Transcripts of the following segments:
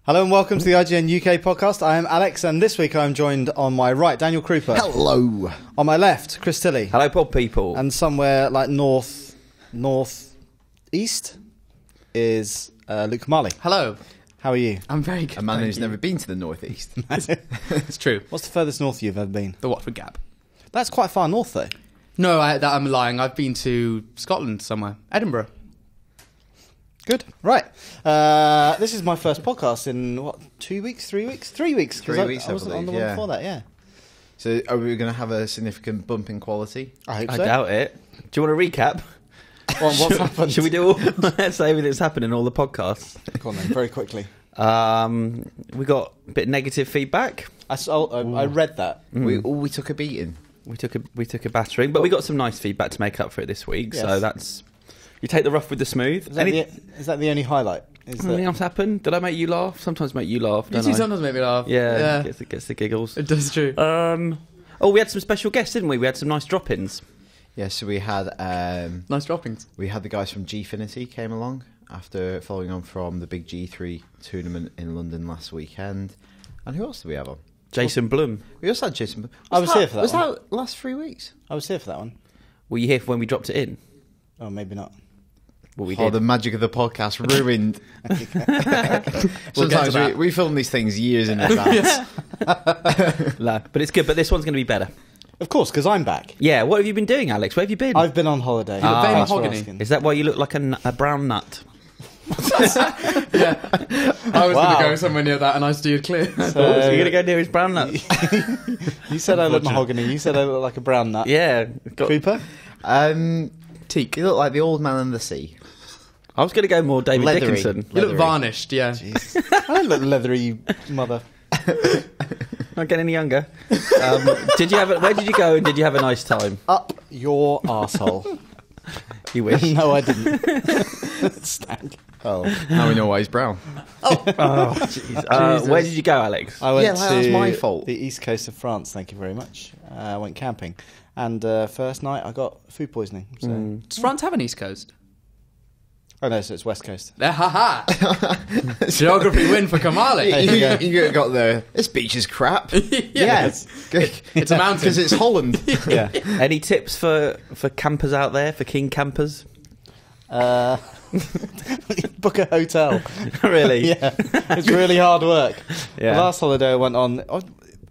Hello and welcome to the IGN UK podcast. I am Alex, and this week I am joined on my right, Daniel Krupa. Hello. On my left, Chris Tilley. Hello, pod people. And somewhere like north east is Luke Marley. Hello. How are you? I'm very good. A man who's never been to the northeast. It's true. What's the furthest north you've ever been? The Watford Gap. That's quite far north, though. No, I'm lying. I've been to Scotland somewhere. Edinburgh. Good. Right. This is my first podcast in, 2 weeks, 3 weeks? 3 weeks. 3 weeks, I wasn't on the one before that, yeah. So are we going to have a significant bump in quality? I hope I so. doubt it. Do you want to recap? What's happened? Should we do all everything that's happened in all the podcasts? Go on then, very quickly. We got a bit of negative feedback. I read that. We took a beating. We took a battering, but we got some nice feedback to make up for it this week. Yes. So that's you take the rough with the smooth. Is that the only highlight? Anything else happened? Did I make you laugh? Sometimes make you laugh. You Don't two I? sometimes make me laugh. Yeah. Gets the giggles. It does true. We had some special guests, didn't we? We had some nice drop-ins. Yeah, so we had Nice droppings. we had the guys from Gfinity came along after following on from the big G3 tournament in London last weekend. And who else did we have on? Jason Blum. We also had Jason. I was here for that Was one. that last 3 weeks? I was here for that one. Were you here for when we dropped it in? Oh, maybe not. What we Oh, did. the magic of the podcast ruined. We'll get to Sometimes that. we film these things years in advance. No, but it's good. But this one's going to be better. Of course, because I'm back. Yeah. What have you been doing, Alex? Where have you been? I've been on holiday. You look very Thanks for mahogany. asking. Is that why you look like a brown nut? Yeah. I was Wow. going to go somewhere near that and I steered clear. So- You're going to go near his brown nut? You said I look mahogany. You said I look like a brown nut. Yeah. Cooper? Teak. You look like the old man in the sea. I was going to go more David Leathery. Dickinson. You look Leathery. varnished, yeah. I don't look leathery, you mother. Not getting any younger. Where did you go and did you have a nice time? Up your arsehole. You wish. No, I didn't. Stank. Oh, now we know why he's brown. Oh, jeez. Where did you go, Alex? I went Yeah, that was to my fault. the east coast of France, thank you very much. I went camping. And first night I got food poisoning. So. Does France have an East Coast? Oh no, so it's west coast. Ha Geography win for Kamali. You got the. This beach is crap. Yes. It's a mountain. Because it's Holland. Yeah. Any tips for campers out there, for keen campers? Book a hotel. Really? Yeah. It's really hard work. Yeah. The last holiday I went on,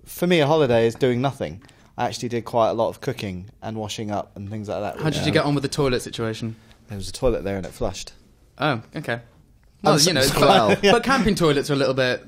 for me a holiday is doing nothing. I actually did quite a lot of cooking and washing up and things like that. How did you get on with the toilet situation? There was a toilet there and it flushed. Oh, okay. Well, you know, well. but camping toilets are a little bit...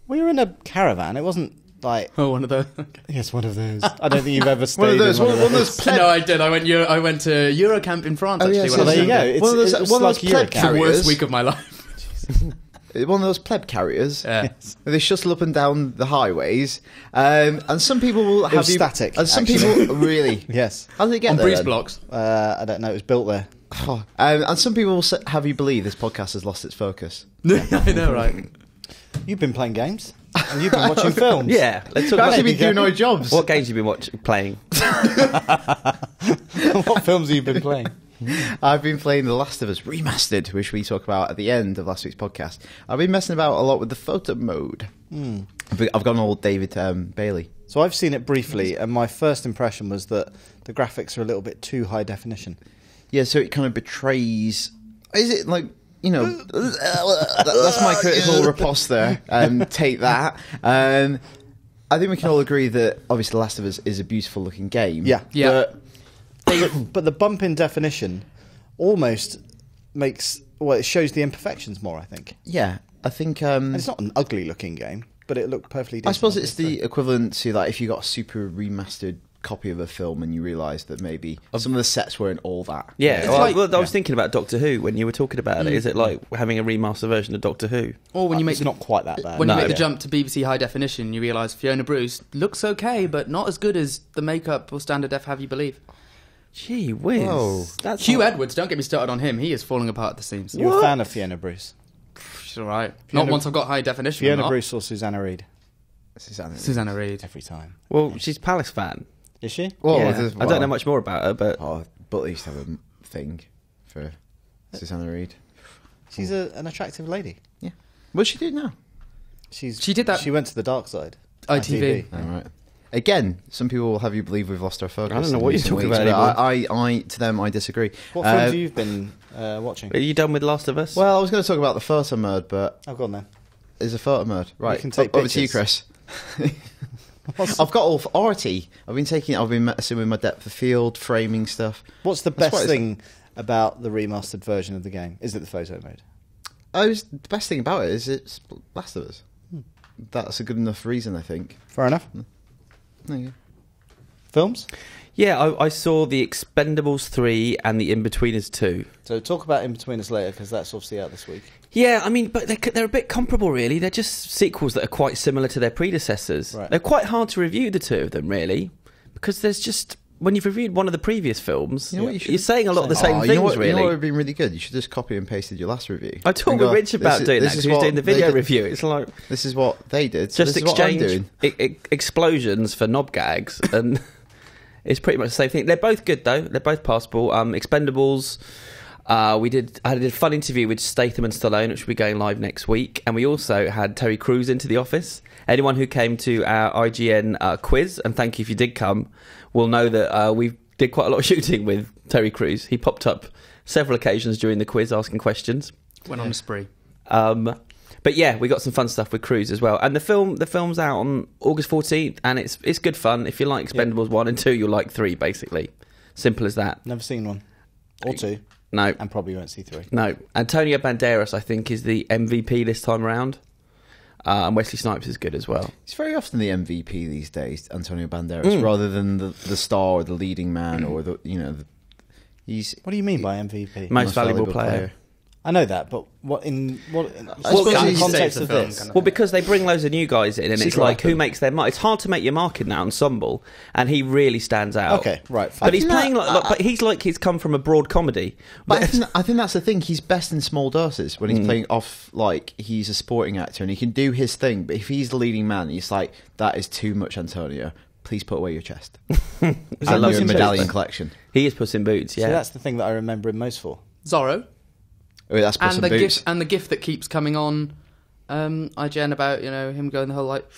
We were in a caravan. It wasn't like... Oh, one of those. Yes, one of those. I don't think you've ever stayed One of those. in One of those. No, I did. I went to Eurocamp in France, actually. yeah, when so I was there you go. younger. It's, One of those- it's one of like those pleb Eurocamp. The carriers. worst week of my life. One of those pleb carriers. Yeah. Where they shuttle up and down the highways, and some people will have was you. static, And some actually. people really. Yes. How did they get On there? breeze then? blocks. I don't know. It was built there. And some people will have you believe this podcast has lost its focus. I know, right? You've been playing games. And you've been watching films. Yeah. Let's talk We've about actually been doing our jobs. what games you've been playing. What films have you been playing? I've been playing The Last of Us Remastered, which we talk about at the end of last week's podcast. I've been messing about a lot with the photo mode. I've gone all David Bailey. So I've seen it briefly, and my first impression was that the graphics are a little bit too high definition. Yeah, so it kind of betrays. Is it like, you know, that's my critical riposte there. Take that. I think we can all agree that obviously The Last of Us is a beautiful looking game. Yeah. Yeah. But the bump in definition almost makes... Well, it shows the imperfections more, I think. Yeah, I think. It's not an ugly looking game, but it looked perfectly decent. I suppose on it's PS3. the equivalent to like if you got a super remastered copy of a film and you realise that maybe some of the sets weren't all that. Yeah. It's Well, like- I was thinking about Doctor Who when you were talking about it. Is it like having a remaster version of Doctor Who? Or when you make It's not quite that bad. when you No. make the Yeah. jump to BBC high definition, you realise Fiona Bruce looks okay, but not as good as the makeup or standard def have you believe. Gee whiz. Whoa. That's Hugh Edwards, don't get me started on him. He is falling apart at the seams. You're a fan of Fiona Bruce. She's all right. Fiona- Not once I've got high definition. Fiona I'm not. Bruce or Susanna Reid? Susanna Reid. Every time. Well, she's Palace fan. Is she? Well, Yeah. there's- I don't know much more about her, but But they used to have a thing for Susanna Reid. She's an attractive lady. Yeah. What's she do now? She did that. She went to the dark side. ITV. All right. Again, some people will have you believe we've lost our focus. I don't know in what you're recent talking weeks, about but to them, I disagree. What films have you been watching? Are you done with Last of Us? Well, I was going to talk about the photo mode, but I've gone then. is a photo mode right? can take Over to you, pictures. Chris. I've got all arty. I've been messing with my depth of field, framing stuff. What's the That's best what thing about the remastered version of the game? Is it the photo mode? The best thing about it is it's Last of Us. That's a good enough reason, I think. Fair enough. There you go. Films? Yeah, I saw The Expendables 3 and The Inbetweeners 2. So talk about In-Between-Us later, because that's obviously out this week. Yeah, I mean, but they're a bit comparable, really. They're just sequels that are quite similar to their predecessors. Right. They're quite hard to review, the two of them, really, because there's just... When you've reviewed one of the previous films, You know what you should- you're saying a lot of the same You things, know what, really. You know what would have been really good? You should just copy and pasted your last review. I talked And with go, Rich about doing that, this because is he was what doing the they video did. review. It's like... This is what they did. So Just this is what I'm exchange doing. explosions for knob gags, and it's pretty much the same thing. They're both good though. They're both passable. Expendables. I did a fun interview with Statham and Stallone, which will be going live next week, and we also had Terry Crews into the office. Anyone who came to our IGN quiz, and thank you if you did come, will know that we did quite a lot of shooting with Terry Crews. He popped up several occasions during the quiz asking questions. Went on a spree. But yeah, we got some fun stuff with Cruise as well. And the film's out on August 14th, and it's good fun. If you like Expendables 1 and 2, you'll like 3, basically. Simple as that. Never seen one. Or 2. No. And probably won't see 3. No. Antonio Banderas, I think, is the MVP this time around. And Wesley Snipes is good as well. He's very often the MVP these days, Antonio Banderas, rather than the star or the leading man or he's What do you mean by MVP? Most valuable player. I know that, but what in the suppose context of film this? kind of- Well, because they bring loads of new guys in, and it's Secret like, who weapon. makes their mark? It's hard to make your mark in that ensemble, and he really stands out. Okay, right. But he's think playing that- but he's like he's come from a broad comedy. But I think that's the thing. He's best in small doses when he's playing off like he's a sporting actor and he can do his thing. But if he's the leading man, he's like, that is too much, Antonio. Please put away your chest. I And love your him medallion too. collection. He is Puss in Boots, yeah. So that's the thing that I remember him most for. Zorro. Oh, that's Puss And in the Boots. gif and the gif that keeps coming on IGN about him going the whole like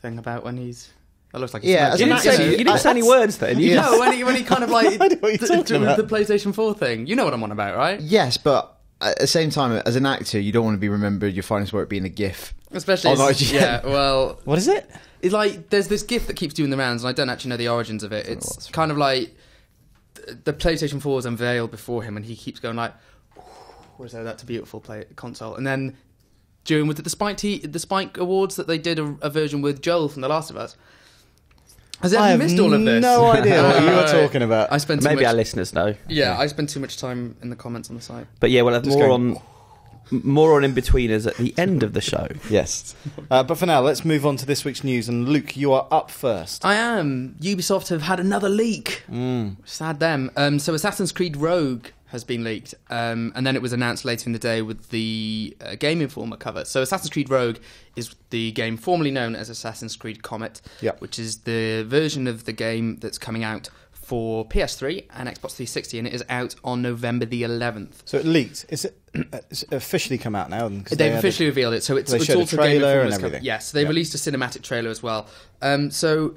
thing about when he's that looks like he's Yeah, as you an didn't, actor, say, you didn't say any words then. You No, when he kind of like I know what you're talking doing about. the PlayStation 4 thing. You know what I'm on about, right? Yes, but at the same time, as an actor, you don't want to be remembered your finest work being a gif. Especially, Oh, no, IGN. yeah. Well, What is it? it's like there's this GIF that keeps doing the rounds, and I don't actually know the origins of it. It's kind of like the PlayStation 4 is unveiled before him, and he keeps going like, "Was that's a beautiful console?" And then during with the Spike Awards that they did a version with Joel from The Last of Us. Has I everyone have missed all of this? no idea what you were Right. talking about. I spent too Maybe much, our listeners know. yeah, I spent too much time in the comments on the site. But yeah, we'll have Just more going- on In-Betweeners at the end of the show. Yes. But for now, let's move on to this week's news. And Luke, you are up first. I am. Ubisoft have had another leak. Sad them. So Assassin's Creed Rogue has been leaked, and then it was announced later in the day with the Game Informer cover. So Assassin's Creed Rogue is the game formerly known as Assassin's Creed Comet, Yep. which is the version of the game that's coming out for PS3 and Xbox 360, and it is out on November the 11th. So it leaked. It's officially come out now? 'Cause They've had officially revealed it, so it's they showed a also trailer Game and Informer's cover. everything. Yes, they Yeah. released a cinematic trailer as well. So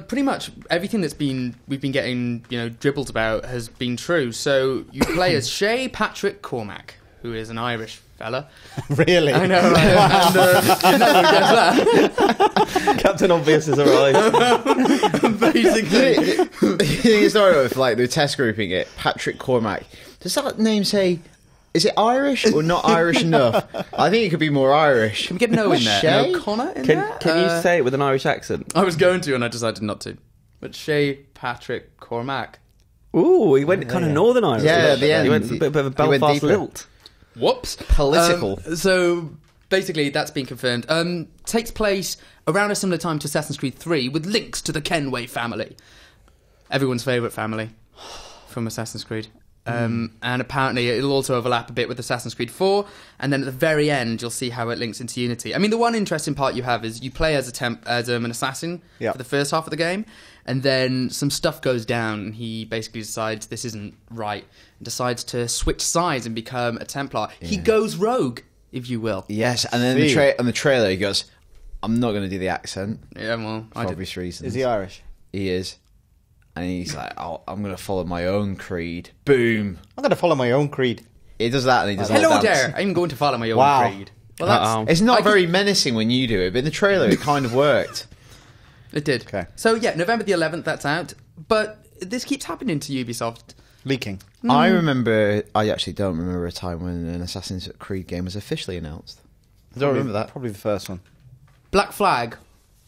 pretty much everything we've been getting dribbled about has been true. So you play as Shay Patrick Cormac, who is an Irish fella. Really? I know, right? And you never guess that. Captain Obvious has arrived. Basically, The thing is, though, if like they're test grouping it, Patrick Cormac, does that name say? Is it Irish or not Irish enough? I think it could be more Irish. can we get no in there? Shay? No Connor in there? Can you say it with an Irish accent? I was going to, and I decided not to. But Shay Patrick Cormac. Ooh, he went kind of Northern Irish. Yeah, at the end. He went a bit of a He went Belfast deeper. lilt. Whoops. Political. So basically, that's been confirmed. Takes place around a similar time to Assassin's Creed 3, with links to the Kenway family, everyone's favourite family from Assassin's Creed. And apparently it'll also overlap a bit with Assassin's Creed 4, and then at the very end you'll see how it links into Unity. I mean, the one interesting part you have is you play as an assassin Yeah. for the first half of the game, and then some stuff goes down, and he basically decides this isn't right, and decides to switch sides and become a Templar. He goes rogue if you will. Yes, and then on the trailer he goes, I'm not going to do the accent. Yeah, well, for obvious reasons. Is he Irish? He is. And he's like, I'm going to follow my own creed. Boom. I'm going to follow my own creed. He does that and he does Hello that dance. there, I'm going to follow my own creed. Well, that's, it's not very menacing when you do it, but in the trailer it kind of worked. It did. Okay. So, yeah, November the 11th, that's out. But this keeps happening to Ubisoft. Leaking. I actually don't remember a time when an Assassin's Creed game was officially announced. I don't remember that. Probably the first one. Black Flag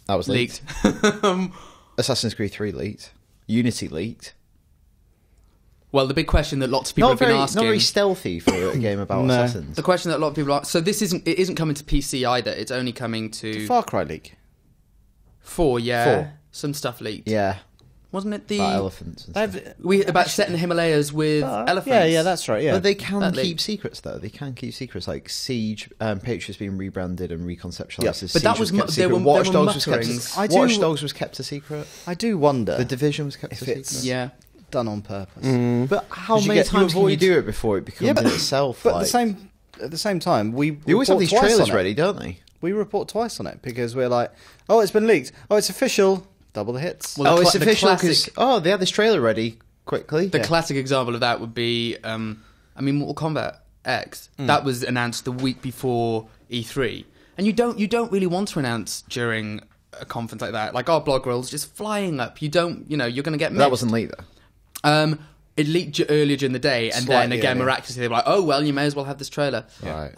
That was leaked. Assassin's Creed 3 leaked. Unity leaked. Well, the big question that lots of people have been asking... Not very stealthy for a game about assassins. The question that a lot of people are... So this isn't coming to PC either. It's only coming to... Did Far Cry leak? 4, yeah. 4. Some stuff leaked. Yeah. Wasn't it the... About elephants and stuff. About setting the Himalayas with elephants. Yeah, that's right, yeah. But they can keep secrets, though. They can keep secrets. Like Siege, Patriot's been rebranded and reconceptualized as but Siege that was kept there secret. were Watch Dogs was kept a secret. I do wonder... The Division was kept a secret. it's done on purpose. But how many times can you do it before it becomes in itself? But at the same time, they always have these trailers ready, don't they? We report twice on it because we're like, oh, it's been leaked. Oh, it's official. Double the hits. Well, it's official because they had this trailer ready quickly. The classic example of that would be, Mortal Kombat X. That was announced the week before E3, and you don't really want to announce during a conference like that. Like our blog rolls just flying up. You don't, you're going to get mixed. That wasn't leaked though. It leaked earlier during the day, and then again miraculously they were like, oh well, you may as well have this trailer. Right.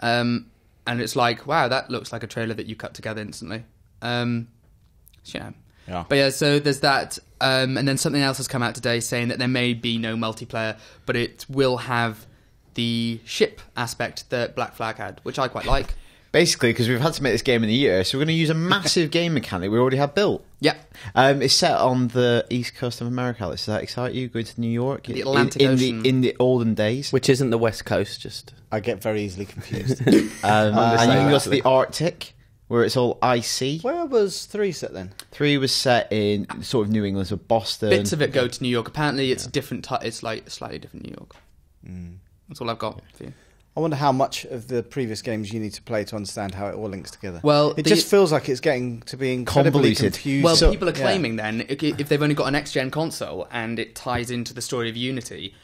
And it's like, wow, that looks like a trailer that you cut together instantly. Yeah. But yeah, so there's that. And then something else has come out today saying that there may be no multiplayer, but it will have the ship aspect that Black Flag had, which I quite like. Basically, because we've had to make this game in a year, so we're going to use a massive game mechanic we already have built. Yeah. It's set on the east coast of America. Does that excite you? Going to New York? The Atlantic Ocean. In the olden days. Which isn't the West Coast, just... I get very easily confused. And you can go to the Arctic, where it's all icy. Where was 3 set then? 3 was set in sort of New England, so Boston. Bits of it go to New York. Apparently it's different. It's like slightly different New York. That's all I've got for you. I wonder how much of the previous games you need to play to understand how it all links together. Well, it just feels like it's getting to be incredibly confusing. Well, people are claiming then, if they've only got an next-gen console and it ties into the story of Unity,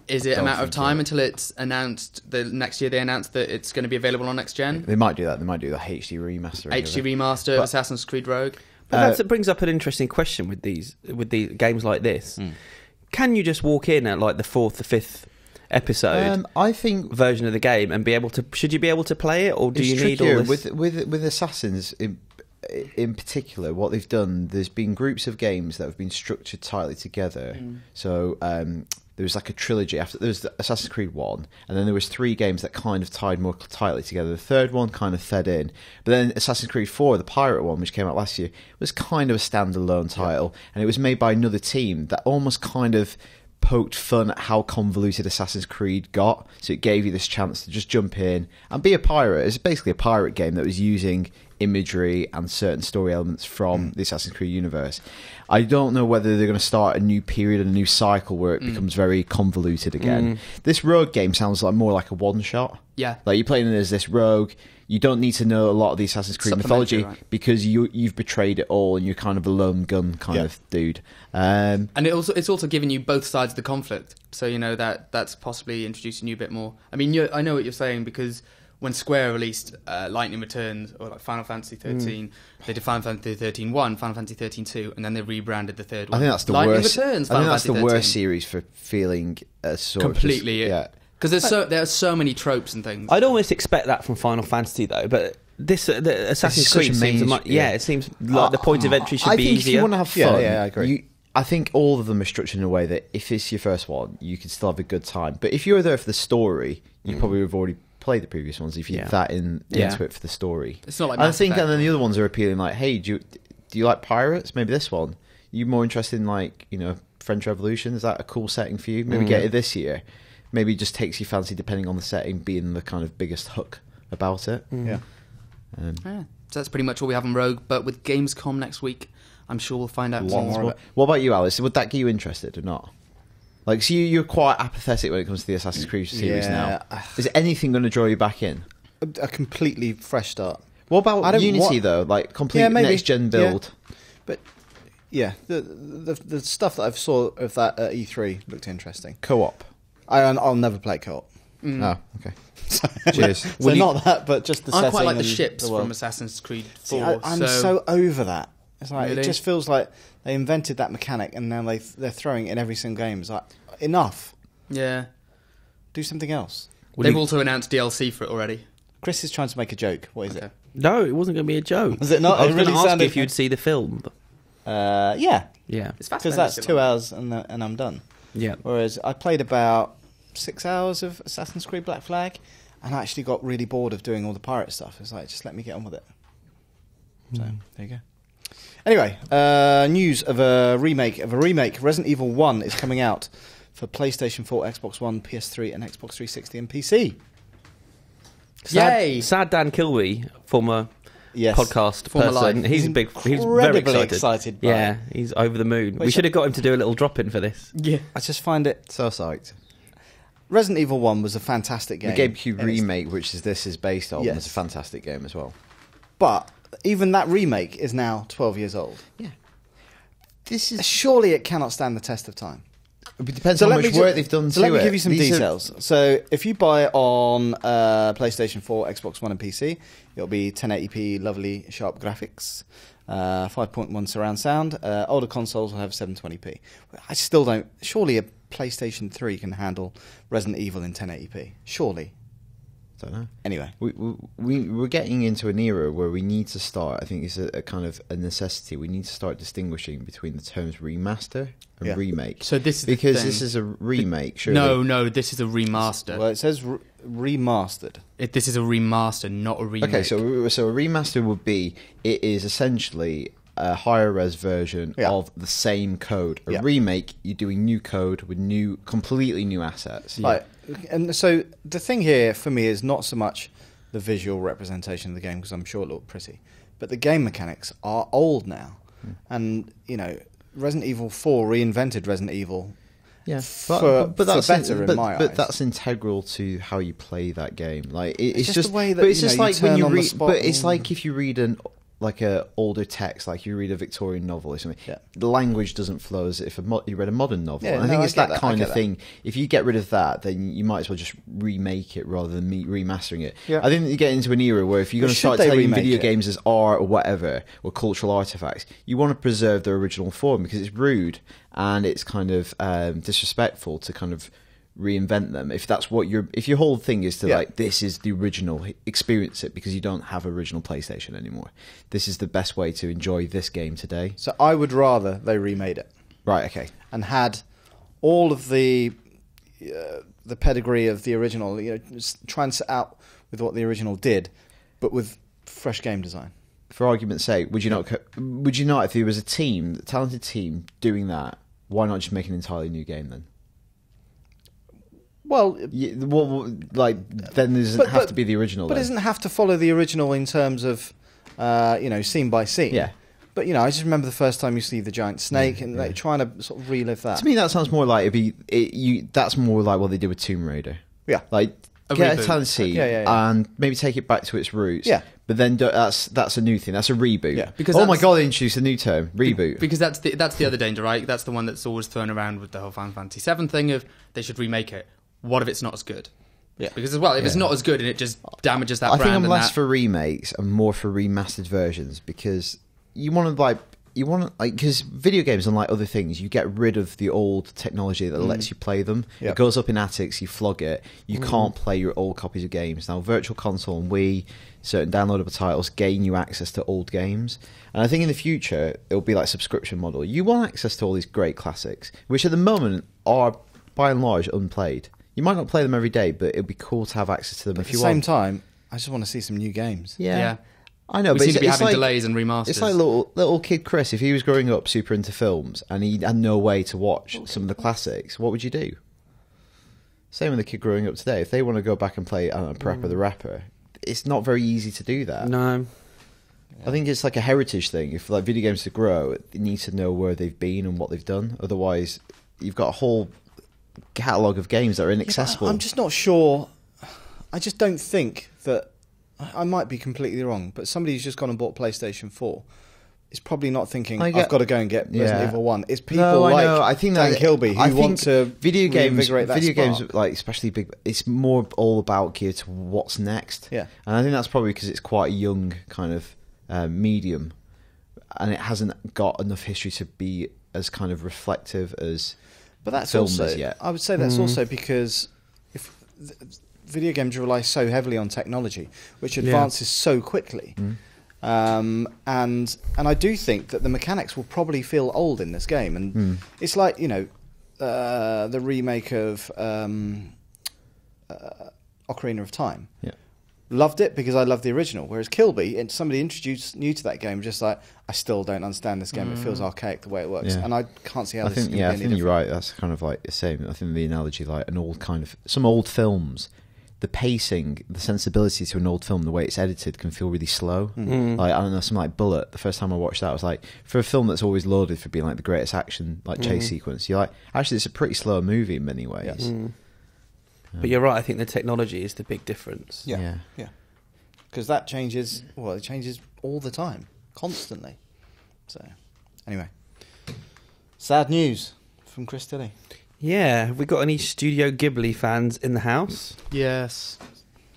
is it a matter of time until it's announced, the next year they announce that it's going to be available on next-gen? They might do that. They might do the HD remaster. HD remaster of Assassin's Creed Rogue. But that brings up an interesting question with these games like this. Can you just walk in at like the 4th or 5th episode I think version of the game and should you be able to play it, or do you need all this? With Assassins in particular, what they've done, there's been groups of games that have been structured tightly together. So there was like a trilogy after. There was the Assassin's Creed 1, and then there was 3 games that kind of tied more tightly together. The third one kind of fed in, but then Assassin's Creed 4, the pirate one, which came out last year, was kind of a standalone title, and it was made by another team that almost kind of poked fun at how convoluted Assassin's Creed got, so it gave you this chance to just jump in and be a pirate. It's basically a pirate game that was using imagery and certain story elements from the Assassin's Creed universe. I don't know whether they're going to start a new period and a new cycle where it becomes very convoluted again. This Rogue game sounds like more like a one-shot. Yeah. Like you're playing as this Rogue. You don't need to know a lot of the Assassin's Creed mythology, right? Because you've betrayed it all and you're kind of a lone gun kind of dude. And it's also giving you both sides of the conflict. So, that's possibly introducing you a bit more. I mean, I know what you're saying, because when Square released Lightning Returns, or like Final Fantasy 13, they did Final Fantasy 13 1, Final Fantasy 13 2, and then they rebranded the third one. I think that's the worst. I think that's the worst series for feeling sort completely. Of just, because there are so many tropes and things. I'd almost expect that from Final Fantasy though, but the Assassin's Creed seems it seems like the point of entry should be easier. I think if you want to have fun, I agree. I think all of them are structured in a way that if it's your first one, you can still have a good time. But if you're there for the story, you probably have already played the previous ones. If you're that into it for the story, it's not like I think, and then the other ones are appealing. Like, hey, do you like pirates? Maybe this one. You more interested in like French Revolution? Is that a cool setting for you? Maybe get it this year. Maybe it just takes your fancy depending on the setting being the kind of biggest hook about it. So that's pretty much all we have on Rogue. But with Gamescom next week, I'm sure we'll find out more. What about you, Alice? Would that get you interested or not? Like, so you're quite apathetic when it comes to the Assassin's Creed series now. Is anything going to draw you back in? a completely fresh start. What about I don't Unity want- though? Like complete maybe. next gen build. But yeah, the stuff that I've saw of that at E3 looked interesting. Co-op. I'll never play co-op. Oh, okay. Cheers. So not that, but just the setting. I quite like the and ships world. from Assassin's Creed 4. See, I'm so over that. It's like Really? it just feels like they invented that mechanic and now they're throwing it in every single game. It's like enough. Yeah. Do something else. They've also announced DLC for it already. Chris is trying to make a joke. What is Okay. it? No, it wasn't going to be a joke. Was it not? I was It going really to ask sounded- you if you'd see the film. Yeah, Yeah. It's because fascinating. that's 2 hours and I'm done. Yeah. Whereas I played about 6 hours of Assassin's Creed Black Flag, and I actually got really bored of doing all the pirate stuff. It's like, just let me get on with it. So there you go. Anyway, news of a remake. Resident Evil 1 is coming out for PlayStation 4, Xbox One, PS3, and Xbox 360 and PC. Yay! Sad Dan Kilby, former Yes. podcast Former person. life. He's very Incredibly excited. excited by Yeah, it. he's over the moon. We Which- should have got him to do a little drop in for this. Yeah. I just find it... So psyched. Resident Evil 1 was a fantastic game. The GameCube And it's- remake, which this is based on, Yes. was a fantastic game as well. But even that remake is now 12 years old. Yeah. This is. Surely it cannot stand the test of time. It depends So how let much me work ju- they've done so to let me it. give you some These are- details. So if you buy it on PlayStation 4, Xbox One and PC, it'll be 1080p, lovely, sharp graphics, 5.1 surround sound. Older consoles will have 720p. I still don't... Surely a PlayStation 3 can handle Resident Evil in 1080p. Surely. Don't know. Anyway. We're getting into an era where we need to start. I think it's a kind of a necessity. We need to start distinguishing between the terms remaster and Yeah. remake. So this is the because thing. this is a remake. Surely. No, this is a remaster. Well, it says remastered. This is a remaster, not a remake. Okay, so a remaster would be it is essentially a higher res version Yeah. of the same code. A Yeah. remake, you're doing new code with completely new assets. Right. And so the thing here for me is not so much the visual representation of the game, because I'm sure it looked pretty, but the game mechanics are old now. And, you know, Resident Evil 4 reinvented Resident Evil. Yeah, for that's better in my but eyes. that's integral to how you play that game. Like it's just just the way that, but it's you just know, you like when turn you on the read. spot But it's and- like if you read a older text, like you read a Victorian novel or something. Yeah. The language doesn't flow as if you read a modern novel. Yeah, And I no, think I it's get that that, I kind get of that. thing. If you get rid of that, then you might as well just remake it rather than remastering it. Yeah. I think you get into an era where if you're But going to should start they telling remake video it? games as art or whatever or cultural artifacts, you want to preserve their original form because it's rude and it's kind of disrespectful to kind of reinvent them. If that's what if your whole thing is to Yeah. like this is the original, experience it because you don't have original PlayStation anymore. This is the best way to enjoy this game today. So I would rather they remade it Right, okay. and had all of the pedigree of the original, you know, just try and set out with what the original did, but with fresh game design. For argument's sake, would you not if there was a talented team doing that, why not just make an entirely new game then? Well, Yeah, well, like then there doesn't have to be the original. But it then. doesn't have to follow the original in terms of, you know, scene by scene. Yeah. But, you know, I just remember the first time you see the giant snake and like, trying to sort of relive that. To me, that sounds more like that's more like what they did with Tomb Raider. Yeah. Like A get reboot. a talented team Yeah. and maybe take it back to its roots. Yeah. But then that's a new thing. That's a reboot. Yeah. Because oh my that's- god, they introduced a new term, reboot. Because that's the other danger, right? That's the one that's always thrown around with the whole Final Fantasy VII thing of they should remake it. What if it's not as good? Yeah. Because as well, if it's not as good and it just damages that I brand, think I'm and less that, for remakes and more for remastered versions because you want to because video games, unlike other things, you get rid of the old technology that lets you play them. Yep. It goes up in attics, you flog it. You can't play your old copies of games. Now, Virtual Console and Wii, certain downloadable titles gain you access to old games. And I think in the future, it'll be like subscription model. You want access to all these great classics, which at the moment are, by and large, unplayed. You might not play them every day, but it'd be cool to have access to them At if the you same want. time, I just want to see some new games. yeah. I know, We but seem to be it's having like, delays and remasters. It's like little kid Chris. If he was growing up super into films and he had no way to watch some of the classics, what would you do? Same with the kid growing up today. If they want to go back and play Parappa the Rapper, it's not very easy to do that. No. I think it's like a heritage thing. If like video games to grow, they need to know where they've been and what they've done. Otherwise, you've got a whole catalogue of games that are inaccessible. I'm just not sure. I just don't think that I might be completely wrong, but somebody who's just gone and bought PlayStation 4 is probably not thinking, I get- I've got to go and get Resident Yeah. Evil 1. It's people No, I like know. I think Dan that- Kilby I who want think to video games, reinvigorate that video spark. games, like especially big. It's more all about geared to what's next. Yeah. And I think that's probably because it's quite a young kind of medium, and it hasn't got enough history to be as kind of reflective as. But that's films also, yet. I would say that's also because if video games rely so heavily on technology, which advances so quickly. And I do think that the mechanics will probably feel old in this game, and it's like, you know, the remake of Ocarina of Time. Yeah. Loved it because I loved the original. Whereas Kilby, and somebody introduced new to that game, just like, I still don't understand this game. It feels archaic the way it works, Yeah. and I can't see how I this is think going to be I any think you're different. right. That's kind of like the same. I think the analogy, like an old kind of some old films, the pacing, the sensibility to an old film, the way it's edited can feel really slow. Like, I don't know, something like Bullet. The first time I watched that, I was like, for a film that's always lauded for being like the greatest action, like chase sequence, you're like, actually, it's a pretty slow movie in many ways. Yes. But you're right. I think the technology is the big difference. Yeah. Because that changes. Well, it changes all the time, constantly. So, anyway, sad news from Chris Tilly. Yeah. Have we got any Studio Ghibli fans in the house? Yes.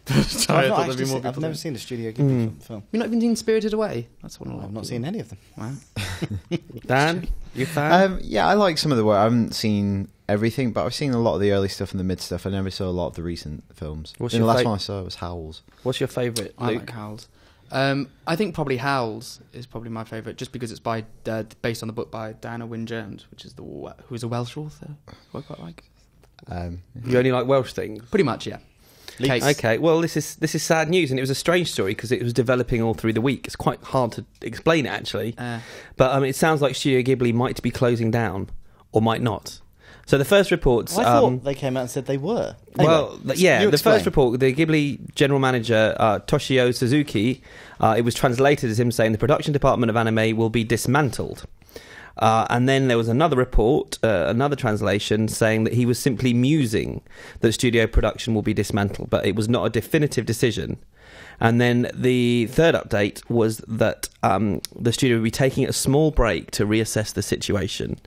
Sorry, I thought there'd be more people. I've never seen a Studio Ghibli film. You've not even seen Spirited Away? That's one I've not seen any of them. Wow. Dan, you a fan? Yeah, I like some of the work. I haven't seen everything, but I've seen a lot of the early stuff and the mid stuff. I never saw a lot of the recent films. What's And your the last fa- one I saw was Howls. What's your favourite, I Luke? like Howls. I think probably Howls is probably my favourite, just because it's based on the book by Diana Wynne Jones, which is who's a Welsh author, who I quite like. You only like Welsh things? Pretty much, yeah. Case. Okay, well, this is sad news, and it was a strange story because it was developing all through the week. It's quite hard to explain, actually. But it sounds like Studio Ghibli might be closing down, or might not. So the first reports... I thought they came out and said they were. Anyway, Well, yeah, you the explain. first report, the Ghibli general manager, Toshio Suzuki, it was translated as him saying the production department of anime will be dismantled. And then there was another report, another translation, saying that he was simply musing that studio production will be dismantled, but it was not a definitive decision. And then the third update was that the studio will be taking a small break to reassess the situation.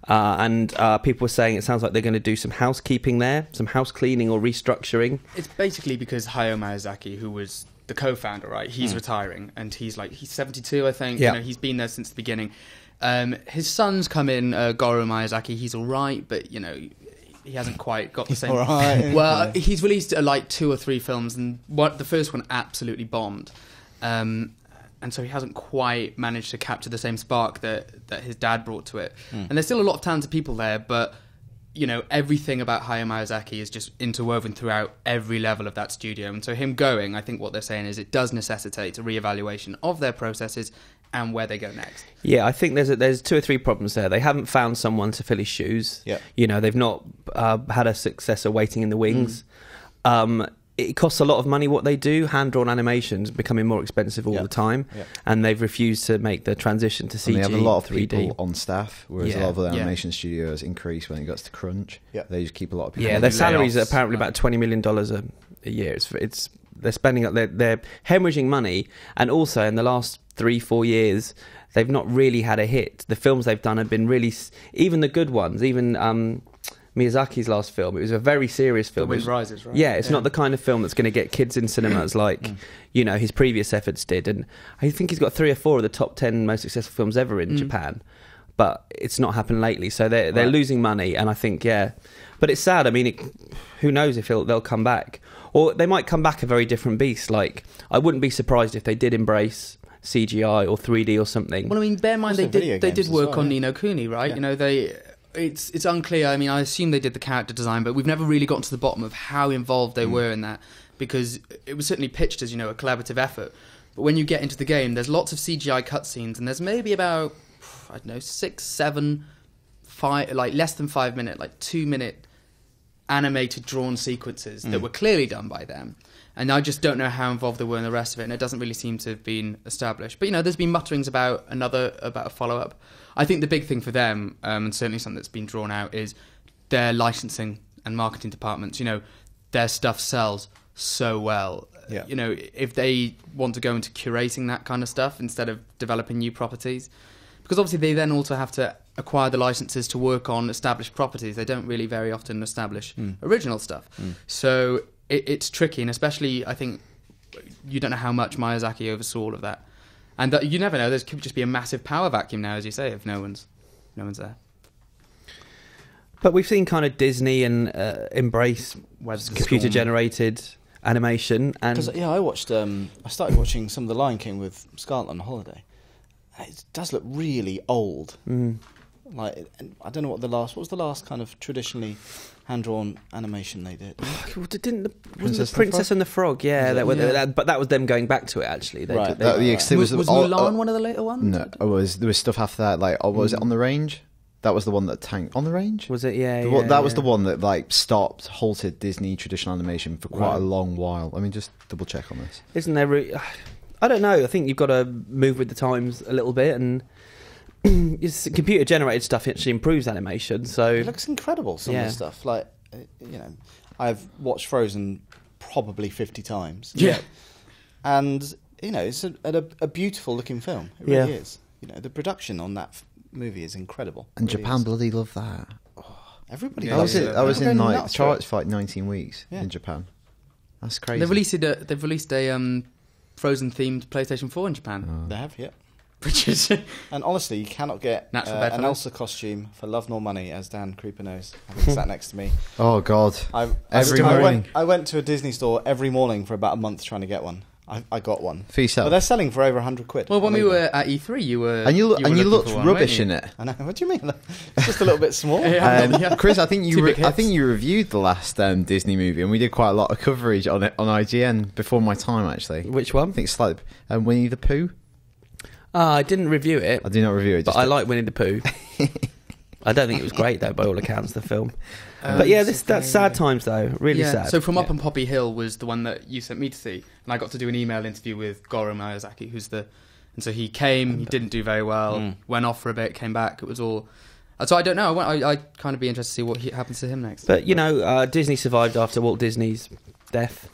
And people were saying it sounds like they're going to do some housekeeping there, some house cleaning or restructuring. It's basically because Hayao Miyazaki, who was the co-founder, right? He's retiring, and he's 72, I think. Yeah. You know, he's been there since the beginning. His son's come in, Goro Miyazaki. He's all right, but you know, he hasn't quite got the same. all right. Well, he's released like 2 or 3 films, and the first one absolutely bombed. And so he hasn't quite managed to capture the same spark that his dad brought to it. And there's still a lot of talented people there, but you know, everything about Hayao Miyazaki is just interwoven throughout every level of that studio. And so him going, I think what they're saying is it does necessitate a reevaluation of their processes and where they go next. Yeah, I think there's 2 or 3 problems there. They haven't found someone to fill his shoes. Yeah. You know, they've not had a successor waiting in the wings. It costs a lot of money what they do. Hand-drawn animations becoming more expensive all the time. Yeah. And they've refused to make the transition to CG. And they have a lot of 3D. people on staff, whereas a Yeah. lot of the Yeah. animation studios increase when it gets to crunch. Yeah. They just keep a lot of people. Yeah, on their the salaries are layoffs. apparently about $20 million a year. It's they're spending up. They're hemorrhaging money, and also in the last 3-4 years, they've not really had a hit. The films they've done have been really, even the good ones, even Miyazaki's last film. It was a very serious film. The Wind It was- Rises, right? Yeah, it's not the kind of film that's going to get kids in cinemas like you know his previous efforts did. And I think he's got 3 or 4 of the top 10 most successful films ever in Japan. But it's not happened lately, so they're losing money, and I think but it's sad. I mean, who knows if they'll come back, or they might come back a very different beast. Like I wouldn't be surprised if they did embrace CGI or 3D or something. Well, I mean, bear in mind Also video they games did as work well, on yeah. Ni no Kuni, right? Yeah. You know, it's unclear. I mean, I assume they did the character design, but we've never really gotten to the bottom of how involved they were in that, because it was certainly pitched as, you know, a collaborative effort. But when you get into the game, there's lots of CGI cutscenes, and there's maybe about, I don't know, 6, 7, 5, like less than 5 minute, like 2-minute animated drawn sequences that were clearly done by them. And I just don't know how involved they were in the rest of it, and it doesn't really seem to have been established. But, you know, there's been mutterings about a follow-up. I think the big thing for them, and certainly something that's been drawn out, is their licensing and marketing departments. You know, their stuff sells so well. Yeah. you know, if they want to go into curating that kind of stuff instead of developing new properties. Because obviously they then also have to acquire the licenses to work on established properties. They don't really very often establish original stuff. So it's tricky, and especially, I think, you don't know how much Miyazaki oversaw all of that. And that you never know, there could just be a massive power vacuum now, as you say, if no one's there. But we've seen kind of Disney and embrace Where's the computer-generated animation. And Because I started watching some of The Lion King with Scarlett on holiday. It does look really old. Like, I don't know what was the last kind of traditionally hand-drawn animation they did. Wasn't the Princess and the Frog? Yeah, but that was them going back to it. Actually, Right. Was Mulan one of the later ones? No, there was stuff after that. Like, was it On the Range? That was the one that tanked. On the Range? Was it? Yeah, That was the one that like halted Disney traditional animation for quite a long while. I mean, just double check on this. Isn't there? I don't know. I think you've got to move with the times a little bit, and computer generated stuff actually improves animation. So It looks incredible, some of the stuff. Like, you know, I've watched Frozen probably 50 times. Yeah. And, you know, it's a beautiful looking film. It really is. You know, the production on that movie is incredible. And It really Japan is. bloody love that. Everybody I loves was, it. I was They're in going like nuts for it. charts for like 19 weeks Yeah. in Japan. That's crazy. They've released a Frozen themed PlayStation 4 in Japan, They have, yeah. which is And honestly, you cannot get Natural an bedfellows. Elsa costume for love nor money, as Dan Krupa knows, having sat next to me. Oh God! Every morning. I went to a Disney store every morning for about a month trying to get one. I got one. For yourself. But they're selling for over £100. well, when we Illegal. were at E3, you were and you were looking looked for one, rubbish weren't in you? it. I know. What do you mean? It's just a little bit small. Yeah. Chris, I think Two big hips. you reviewed the last Disney movie, and we did quite a lot of coverage on it on IGN before my time. Actually, which I one? think slightly. Winnie the Pooh. I didn't review it, I do not review it, but I like Winnie the Pooh. I don't think it was great though, by all accounts, the film. But yeah, that's sad times though. Really sad. So From Up on Poppy Hill was the one that you sent me to see, and I got to do an email interview with Goro Miyazaki, and so he came. He didn't do very well. Went off for a bit, came back. It was all. So I don't know. I kind of be interested to see what happens to him next. But you know, Disney survived after Walt Disney's death.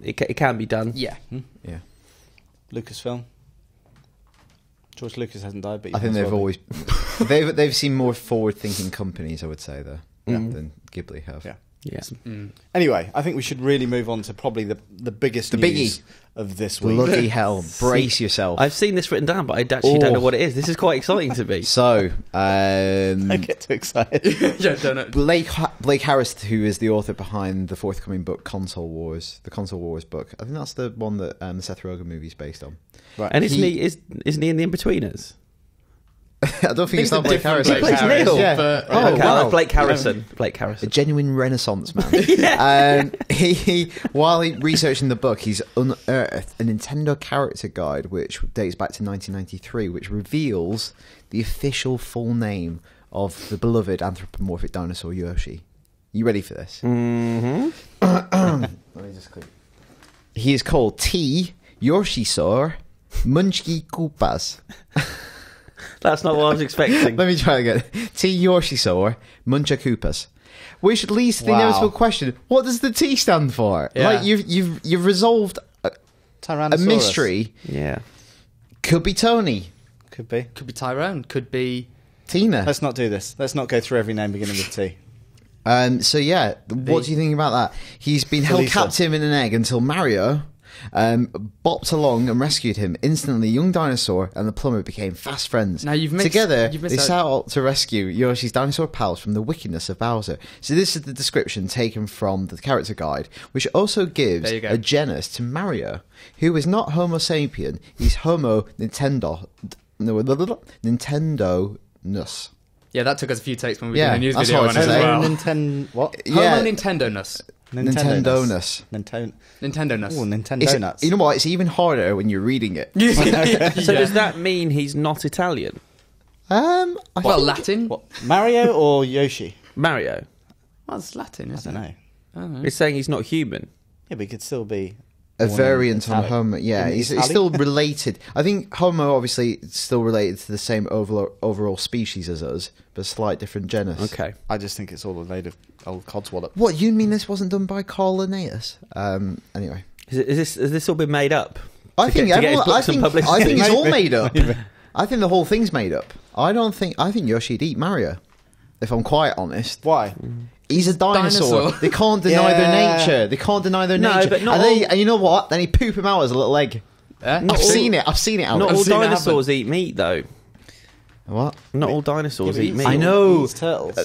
It can be done. Yeah. Yeah. Lucasfilm. George Lucas hasn't died, but I think they've always they've seen more forward-thinking companies, I would say, though, than Ghibli have. Yeah. Yeah. Anyway, I think we should really move on to probably the biggest news biggie of this week. Bloody hell! Brace yourself. I've seen this written down, but I actually don't know what it is. This is quite exciting to me. So, Don't get too excited. Yeah, don't know. Blake Harris, who is the author behind the forthcoming book Console Wars, the Console Wars book. I think that's the one that the Seth Rogen movie is based on. Right. And isn't he in the Inbetweeners? I don't think it's not Blake Harris. Blake Harris, Neil. yeah. But, Oh, Okay, wow. Blake Harrison. Blake A Harrison. genuine Renaissance man. While researching the book, he's unearthed a Nintendo character guide which dates back to 1993, which reveals the official full name of the beloved anthropomorphic dinosaur Yoshi. You ready for this? Mm-hmm. Let me just click. He is called T. Yoshisaur Munchki Koopas. That's not what I was expecting. Let me try again. T. Yoshisaur Muncha Koopas. Which leads to the Wow. inevitable question: what does the T stand for? Yeah. Like you've resolved a Tyrannosaurus. mystery. Yeah. Could be Tony, Could be. could be Tyrone. Could be. Tina. Let's not do this. Let's not go through every name beginning with T. So yeah, what do you think about that? He's been held Felisa. captive in an egg until Mario bopped along and rescued him. Instantly, young dinosaur and the plumber became fast friends. Now you've missed- Together, you've they missed set out to rescue Yoshi's dinosaur pals from the wickedness of Bowser. So this is the description taken from the character guide, which also gives There you go. a genus to Mario, who is not Homo sapien. He's Homo Nintendo-nus. Yeah, that took us a few takes when we Yeah, did the news that's video what on I it was as saying. well. Nintendo. What? Yeah. Homo Nintendo-nus. Nintendo-nus. Nintendo-nus. Oh, Nintendo It's- nuts. You know what? It's even harder when you're reading it. So does that mean he's not Italian? I Well, think- Latin. What? Mario or Yoshi? Mario. Well, it's Latin, I isn't don't it? know. I don't know. It's saying he's not human. Yeah, but he could still be a born variant in on Italy. Homo. Yeah, In he's Italy? still related. I think Homo obviously is still related to the same overall species as us, but a slight different genus. Okay. I just think it's all a load of old codswallop. What, you mean this wasn't done by Carl Linnaeus? Anyway. Has this all been made up? I think get his everyone. books and publicity? I think it's all Maybe. made up. I think the whole thing's made up. I think Yoshi'd eat Mario. If I'm quite honest. Why? He's a dinosaur. Dinosaur. They can't deny Yeah. their nature. They can't deny their No, nature. but not and you know what? Then he poop him out as a little egg. I've seen it. I've seen it out. Not there. all seen it dinosaurs eat meat, though. What? Not all dinosaurs eat meat. I know. He's turtles.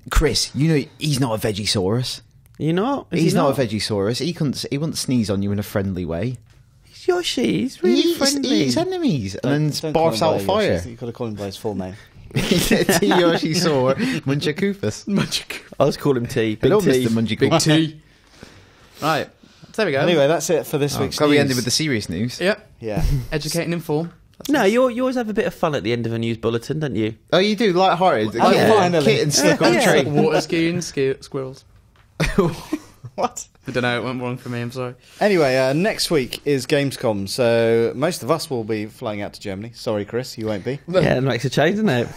Chris, you know he's not a Vegisaurus. You not? Is He's he not a Vegisaurus. He wouldn't sneeze on you in a friendly way. He's Yoshi. He's really friendly. He eats enemies and then Don't call barfs him by out fire. Yoshi. You've got to call him by his full name. Yoshi saw Munchakufus. I'll just call him T. Big Hello, T. Mr. Munchakufus. Big T. Right. So there we go. Anyway, that's it for this week's Glad we news. ended with the serious news. Yep. Yeah. Educate and inform. That's No, nice. you always have a bit of fun at the end of a news bulletin, don't you? Oh, you do, light-hearted. Oh, Kit- finally. Kit and stuck on Yeah. train. Water skiing, squirrels. What? I don't know. It went wrong for me. I'm sorry. Anyway, next week is Gamescom, so most of us will be flying out to Germany. Sorry, Chris, you won't be. Yeah, it makes a change, doesn't it?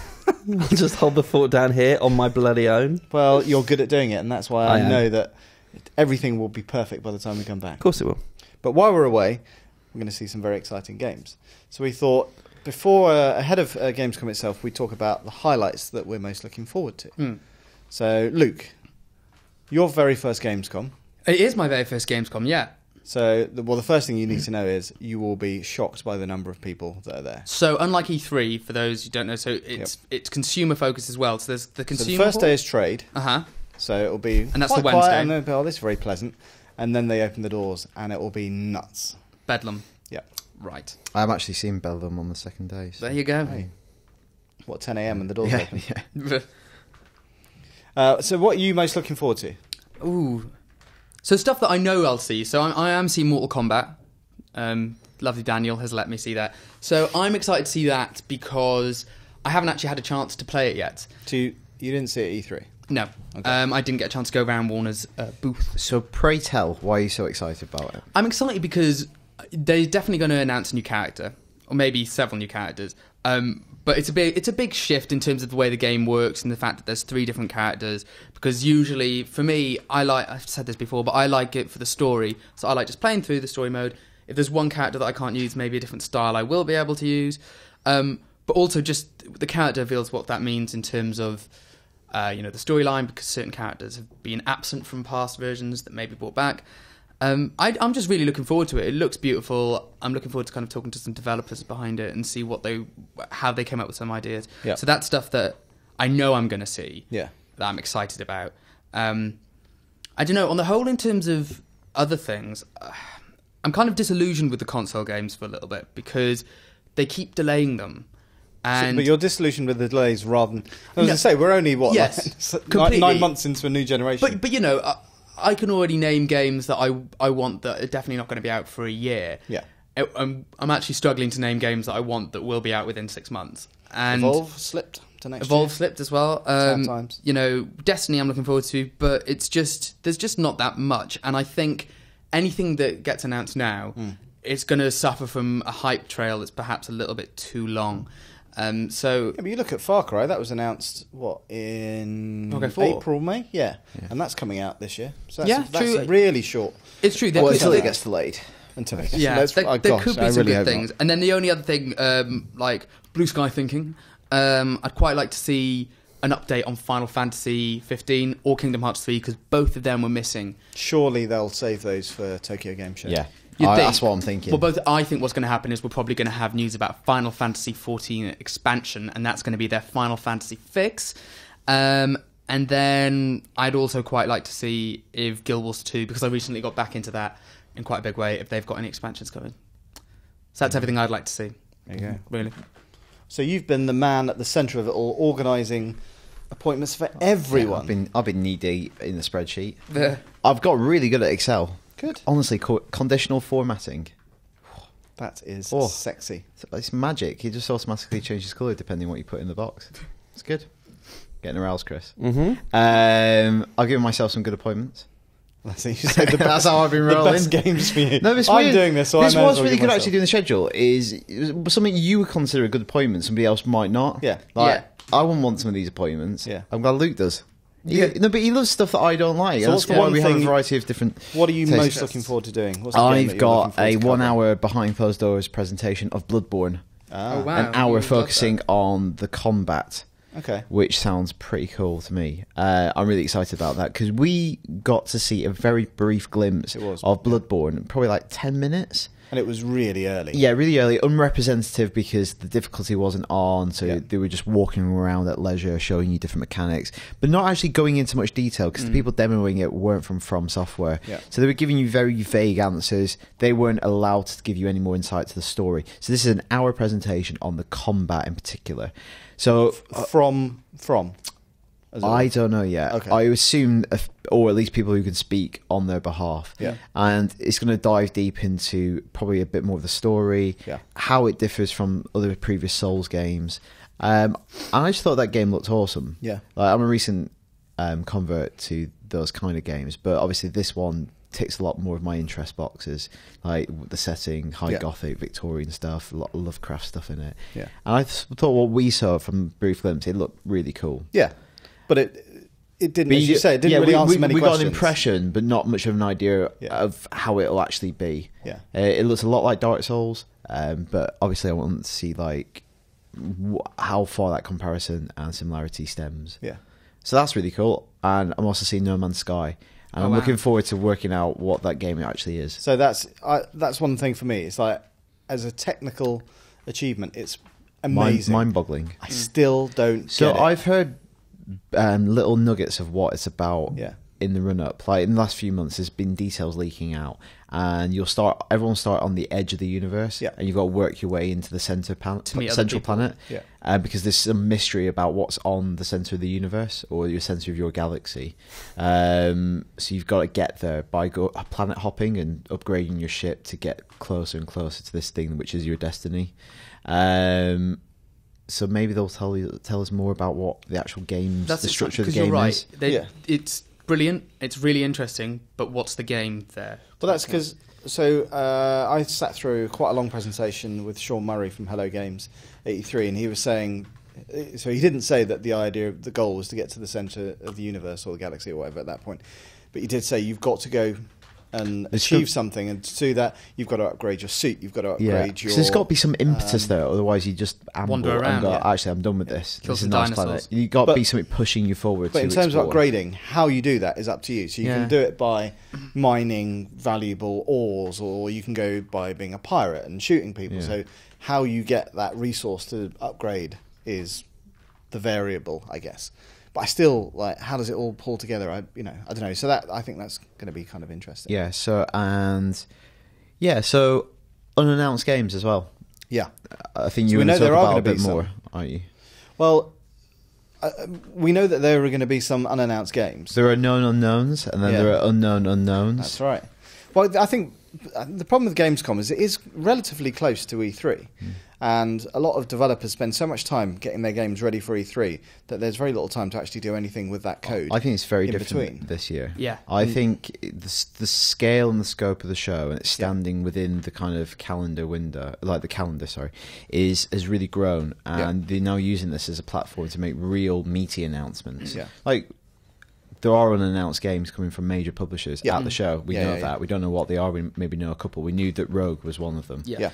I'll just hold the fort down here on my bloody own. Well, you're good at doing it, and that's why I I am. know that everything will be perfect by the time we come back. Of course it will. But while we're away, we're going to see some very exciting games. So we thought, ahead of Gamescom itself, we'd talk about the highlights that we're most looking forward to. So, Luke, your very first Gamescom. It is my very first Gamescom, yeah. So, the first thing you need to know is you will be shocked by the number of people that are there. So unlike E3, for those who don't know, so it's consumer focused as well. So there's the So consumer. the first day is trade, Uh-huh. so it'll be And that's quite the quiet, Wednesday. and then, oh, this is very pleasant. And then they open the doors, and it will be nuts. Bedlam. Yeah. Right. I'm actually seeing Belgium on the second day. So. There you go. Hey. What, 10 a.m. and the doors Yeah, open? yeah. So what are you most looking forward to? Ooh. So stuff that I know I'll see. So I am seeing Mortal Kombat. Lovely Daniel has let me see that. So I'm excited to see that because I haven't actually had a chance to play it yet. So you didn't see it at E3? No. Okay. I didn't get a chance to go around Warner's booth. So pray tell, why are you so excited about it? I'm excited because they're definitely going to announce a new character, or maybe several new characters. But it's a big shift in terms of the way the game works and the fact that there's 3 different characters. Because usually, for me, I've said this before, but I like it for the story. So I like just playing through the story mode. If there's one character that I can't use, maybe a different style I will be able to use. But also just the character reveals what that means in terms of the storyline, because certain characters have been absent from past versions that may be brought back. I'm just really looking forward to it. It looks beautiful. I'm looking forward to kind of talking to some developers behind it and see how they came up with some ideas. Yeah. So that's stuff that I know I'm going to see. Yeah. That I'm excited about. I don't know. On the whole, in terms of other things, I'm kind of disillusioned with the console games for a little bit because they keep delaying them. And But you're disillusioned with the delays rather than... I was No. going to say, we're only, Yes, like, completely. 9 months into a new generation. But you know, I can already name games that I want that are definitely not going to be out for a year. Yeah. I'm actually struggling to name games that I want that will be out within 6 months. And Evolve slipped to next Evolve year. slipped as well. Sad times. You know, Destiny I'm looking forward to, but there's just not that much. And I think anything that gets announced now is going to suffer from a hype trail that's perhaps a little bit too long. So Yeah, but you look at Far Cry, that was announced, in Far Cry 4? April, May? Yeah. And that's coming out this year. So that's, Yeah, true. that's really short. it's true. there Well, could until be- it gets delayed. Until Yeah, Let's- there, oh, there gosh, could be I some really good hope things. not. And then the only other thing, like blue sky thinking, I'd quite like to see an update on Final Fantasy 15 or Kingdom Hearts 3 because both of them were missing. Surely they'll save those for Tokyo Game Show. Yeah. You'd think. That's what I'm thinking. Well, I think what's going to happen is we're probably going to have news about Final Fantasy 14 expansion, and that's going to be their Final Fantasy fix. And then I'd also quite like to see if Guild Wars 2, because I recently got back into that in quite a big way, if they've got any expansions coming. So that's everything I'd like to see. There you go. Really. So you've been the man at the centre of it all, organising appointments for everyone. I've been knee deep in the spreadsheet. Yeah. I've got really good at Excel. Good. Honestly, conditional formatting. That is Oh. sexy. It's magic. He just automatically changes colour depending on what you put in the box. It's good. Getting aroused, Chris. Mm-hmm. I've given myself some good appointments. That's, you say the That's how I've been the rolling. best games for you. No, it's I'm weird. doing this, so this I may as was well really give good myself. actually doing the schedule. It was something you would consider a good appointment, somebody else might not. Yeah. Like, I wouldn't want some of these appointments. Yeah. I'm glad Luke does. But he loves stuff that I don't like. So And what's that's why one we have a thing- variety of different. What are you tastes. most looking forward to doing? What's the game that I've you're got looking forward a to 1 covering? hour behind closed doors presentation of Bloodborne. Oh, wow. An hour Love focusing that. on the combat. Okay. Which sounds pretty cool to me. I'm really excited about that because we got to see a very brief glimpse of Bloodborne, probably like 10 minutes. And it was really early. Yeah, really early, unrepresentative because the difficulty wasn't on, so they were just walking around at leisure, showing you different mechanics, but not actually going into much detail because the people demoing it weren't from Software. Yeah. So they were giving you very vague answers. They weren't allowed to give you any more insight to the story. So this is an hour presentation on the combat in particular. So From. I don't know yet. Okay. I assume, or at least people who can speak on their behalf. Yeah. And it's going to dive deep into probably a bit more of the story, how it differs from other previous Souls games. And I just thought that game looked awesome. Yeah. Like, I'm a recent convert to those kind of games, but obviously this one ticks a lot more of my interest boxes, like the setting, high Gothic, Victorian stuff, a lot of Lovecraft stuff in it. Yeah. And I thought what we saw from brief glimpse, it looked really cool. Yeah. But it didn't, as you say, it didn't really answer many we questions. got an impression, but not much of an idea of how it'll actually be. Yeah. It looks a lot like Dark Souls, but obviously I want to see like how far that comparison and similarity stems. Yeah. So that's really cool. And I'm also seeing No Man's Sky, and I'm looking forward to working out what that game actually is. So that's one thing for me. It's like, as a technical achievement, it's amazing. Mind-boggling. I still don't So get it. I've heard little nuggets of what it's about in the run-up. Like in the last few months, there's been details leaking out, and everyone start on the edge of the universe, and you've got to work your way into the central planet, because there's some mystery about what's on the center of the universe or your center of your galaxy. So you've got to get there by planet hopping and upgrading your ship to get closer and closer to this thing, which is your destiny. So maybe they'll tell us more about what the actual games, the structure of the game you're right. is. It's brilliant. It's really interesting. But what's the game there? Well, that's because... So I sat through quite a long presentation with Sean Murray from Hello Games 83, and he was saying... So he didn't say that the goal was to get to the centre of the universe or the galaxy or whatever at that point. But he did say you've got to go and achieve something, and to do that you've got to upgrade your suit, you've got to upgrade your... So there's got to be some impetus there, otherwise you just wander around and go, actually I'm done with this. Kill This is some a nice dinosaurs. planet. You've got to be something pushing you forward. But in to terms explore. of upgrading, how you do that is up to you. So you can do it by mining valuable ores, or you can go by being a pirate and shooting people. So how you get that resource to upgrade is the variable, I guess. But I still, like, how does it all pull together? I don't know. So I think that's going to be kind of interesting. Yeah. So unannounced games as well. Yeah. I think you want to talk about a bit more, aren't you? Well, we know that there are going to be some unannounced games. There are known unknowns, and then there are unknown unknowns. That's right. Well, I think the problem with Gamescom is it is relatively close to E3. And a lot of developers spend so much time getting their games ready for E3 that there's very little time to actually do anything with that code. I think it's very different between. this year. Yeah. I think the scale and the scope of the show, and it's standing within the kind of calendar window, like the calendar, has really grown. And they're now using this as a platform to make real meaty announcements. Yeah. Like, there are unannounced games coming from major publishers at the show. We know that. We don't know what they are. We maybe know a couple. We knew that Rogue was one of them. Yeah.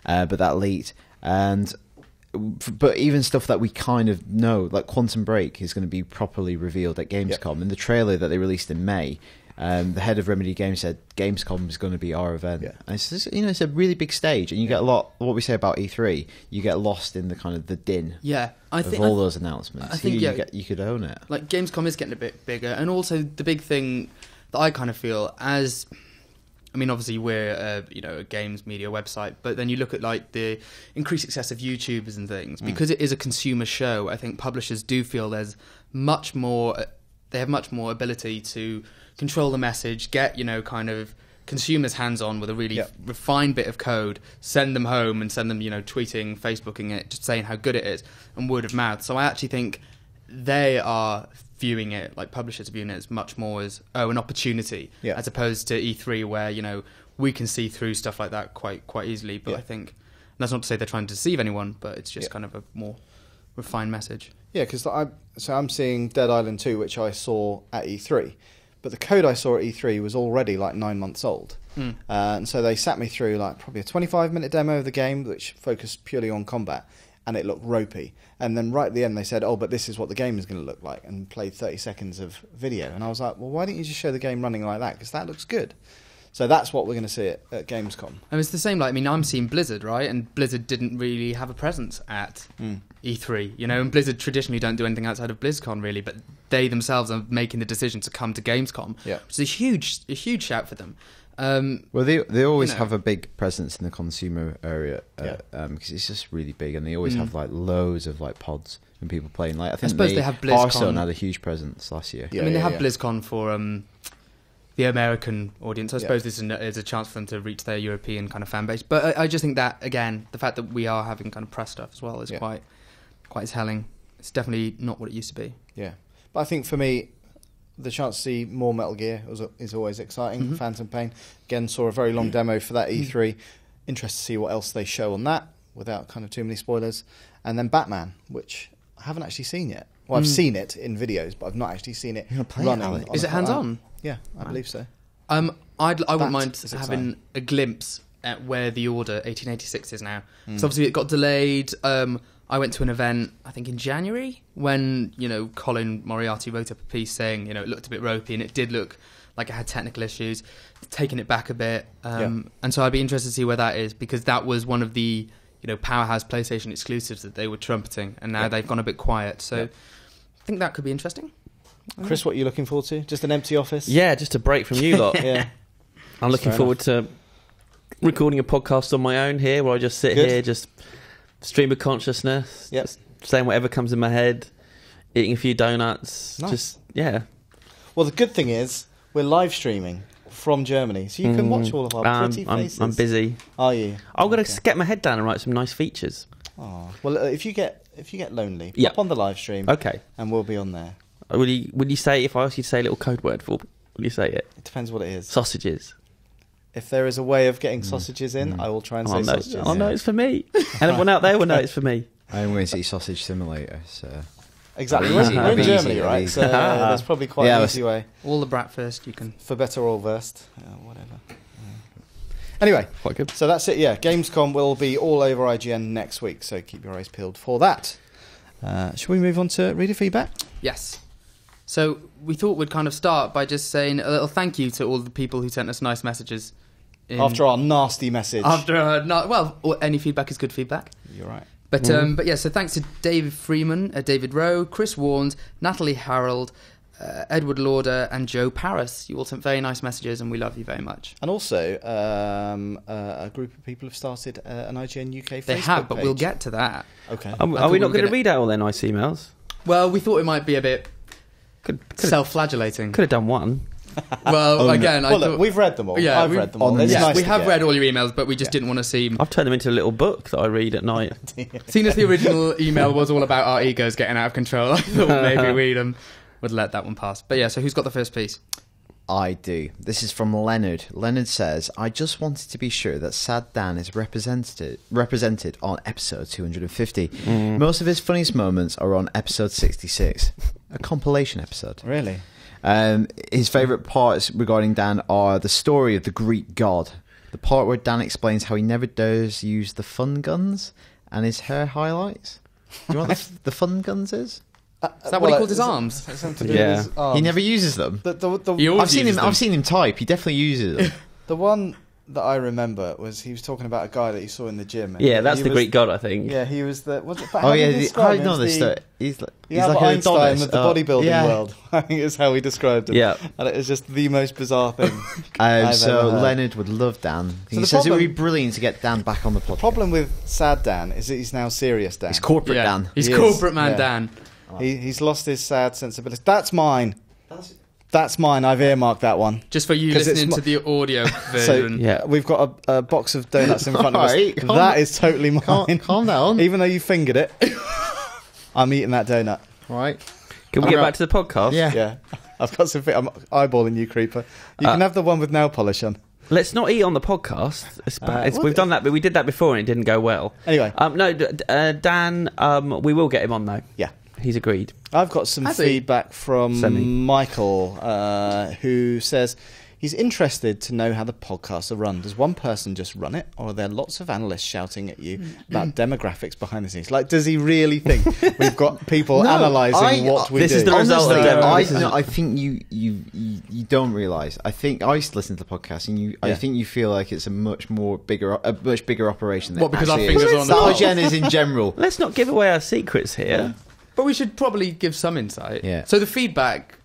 But that leaked. But even stuff that we kind of know, like Quantum Break, is going to be properly revealed at Gamescom. In the trailer that they released in May, the head of Remedy Games said Gamescom is going to be our event. And it's a really big stage, and you get a lot. What we say about E3, you get lost in the kind of the din. Of all those announcements. I think you could own it. Like, Gamescom is getting a bit bigger, and also the big thing that I kind of feel as... I mean, obviously we're a games media website, but then you look at like the increased success of YouTubers and things. Because it is a consumer show, I think publishers do feel there's much more. They have much more ability to control the message, get kind of consumers hands on with a really refined bit of code, send them home and send them tweeting, Facebooking it, just saying how good it is, and word of mouth. So I actually think they are viewing it, like publishers are viewing it as much more as an opportunity, as opposed to E3 where we can see through stuff like that quite easily. But I think that's not to say they're trying to deceive anyone, but it's just kind of a more refined message. Yeah, because I'm seeing Dead Island 2, which I saw at E3, but the code I saw at E3 was already like 9 months old. And so they sat me through like probably a 25-minute demo of the game, which focused purely on combat, and it looked ropey. And then right at the end they said, oh, but this is what the game is going to look like, and played 30 seconds of video. And I was like, well, why don't you just show the game running like that? Because that looks good. So that's what we're going to see at Gamescom. And it's the same, like, I mean, I'm seeing Blizzard, right? And Blizzard didn't really have a presence at E3, you know? And Blizzard traditionally don't do anything outside of BlizzCon, really, but they themselves are making the decision to come to Gamescom, which is a huge shout for them. Well, they always have a big presence in the consumer area because it's just really big, and they always have like loads of like pods and people playing. Like I suppose they have BlizzCon. Hearthstone had a huge presence last year. I mean, they have BlizzCon for the American audience. I suppose this is a chance for them to reach their European kind of fan base. But I just think that, again, the fact that we are having kind of press stuff as well is quite telling. It's definitely not what it used to be. Yeah, but I think for me, the chance to see more Metal Gear is always exciting. Phantom Pain, again, saw a very long demo for that E3. Interested to see what else they show on that without kind of too many spoilers. And then Batman, which I haven't actually seen yet. Well, I've seen it in videos, but I've not actually seen it running. Is it hands-on? Yeah, I believe so. I wouldn't mind having a glimpse at where the Order 1886 is now. So obviously it got delayed. I went to an event, I think in January, when, you know, Colin Moriarty wrote up a piece saying, you know, it looked a bit ropey, and it did look like it had technical issues, taking it back a bit. And so I'd be interested to see where that is, because that was one of the, you know, powerhouse PlayStation exclusives that they were trumpeting, and now they've gone a bit quiet. So I think that could be interesting. Chris, what are you looking forward to? Just an empty office? Yeah, just a break from you lot. I'm looking forward to recording a podcast on my own here, where I just sit here, just stream of consciousness, just saying whatever comes in my head, eating a few donuts. Nice. Well, the good thing is we're live streaming from Germany, so you can watch all of our pretty faces. I'm busy. Are you? I'm going to get my head down and write some nice features. Oh, well, if you get lonely, pop on the live stream. Okay, and we'll be on there. Will you say, if I ask you to say a little code word for, will you say it? It depends what it is. Sausages. If there is a way of getting sausages in, I will try and say sausages. Oh no, it's for me. And everyone out there will know it's for me. I'm going to see Sausage Simulator. So exactly, we're in Germany, right? So there's probably quite an easy way. All the bratwurst you can. For better or worse, whatever. Anyway, quite good. So that's it. Yeah, Gamescom will be all over IGN next week, so keep your eyes peeled for that. Shall we move on to reader feedback? Yes. So we thought we'd kind of start by just saying a little thank you to all the people who sent us nice messages. After our nasty message. Any feedback is good feedback. You're right. But yeah, so thanks to David Freeman, David Rowe, Chris Warnes, Natalie Harold, Edward Lauder and Joe Paris. You all sent very nice messages, and we love you very much. And also, a group of people have started an IGN UK Facebook page. They have, but we'll get to that. Okay. Are we not going to read out all their nice emails? Well, we thought it might be a bit self-flagellating. Could have done one. Well, again, look, we've read them all. Yeah, I've read them all. We have read all your emails, but we just didn't want to seem... I've turned them into a little book that I read at night. Seeing as the original email was all about our egos getting out of control, I thought maybe we would let that one pass. But yeah, so who's got the first piece? I do. This is from Leonard. Leonard says, I just wanted to be sure that Sad Dan is represented on episode 250. Most of his funniest moments are on episode 66, a compilation episode. Really? His favourite parts regarding Dan are the story of the Greek god, the part where Dan explains how he never dares use the fun guns, and his hair highlights. Do you know what the fun guns is? Is that what he called his arms? Yeah. He never uses them. I've seen him type. He definitely uses them. The one that I remember was he was talking about a guy that he saw in the gym. Yeah, that's the Greek god, I think. Yeah, he was the... I know this stuff. He's like Einstein of the bodybuilding world. I think is how he described him. Yeah. And it was just the most bizarre thing so Leonard would love Dan. He says it would be brilliant to get Dan back on the podcast. The problem with Sad Dan is that he's now serious Dan. He's corporate Dan. He's corporate man Dan. He's lost his sad sensibility. That's mine. That's mine. I've earmarked that one. Just for you listening to the audio version. So, we've got a box of donuts in front of us. That is totally mine. Calm down. Even though you fingered it, I'm eating that donut. Right. Can we get back to the podcast? Yeah. I've got some... I'm eyeballing you, Creeper. You can have the one with nail polish on. Let's not eat on the podcast. It's bad. We've done that, but we did that before and it didn't go well. Anyway. No, Dan, we will get him on, though. Yeah. He's agreed. I've got some feedback from Michael, who says he's interested to know how the podcasts are run. Does one person just run it, or are there lots of analysts shouting at you about demographics behind the scenes? Like, does he really think we've got people analysing what we do? This is the result of I think you don't realise. I think I used to listen to the podcast, and I think you feel like it's a much bigger operation. Than because our actually fingers is. are on the IGN is in general. Let's not give away our secrets here. But we should probably give some insight. Yeah. So the feedback,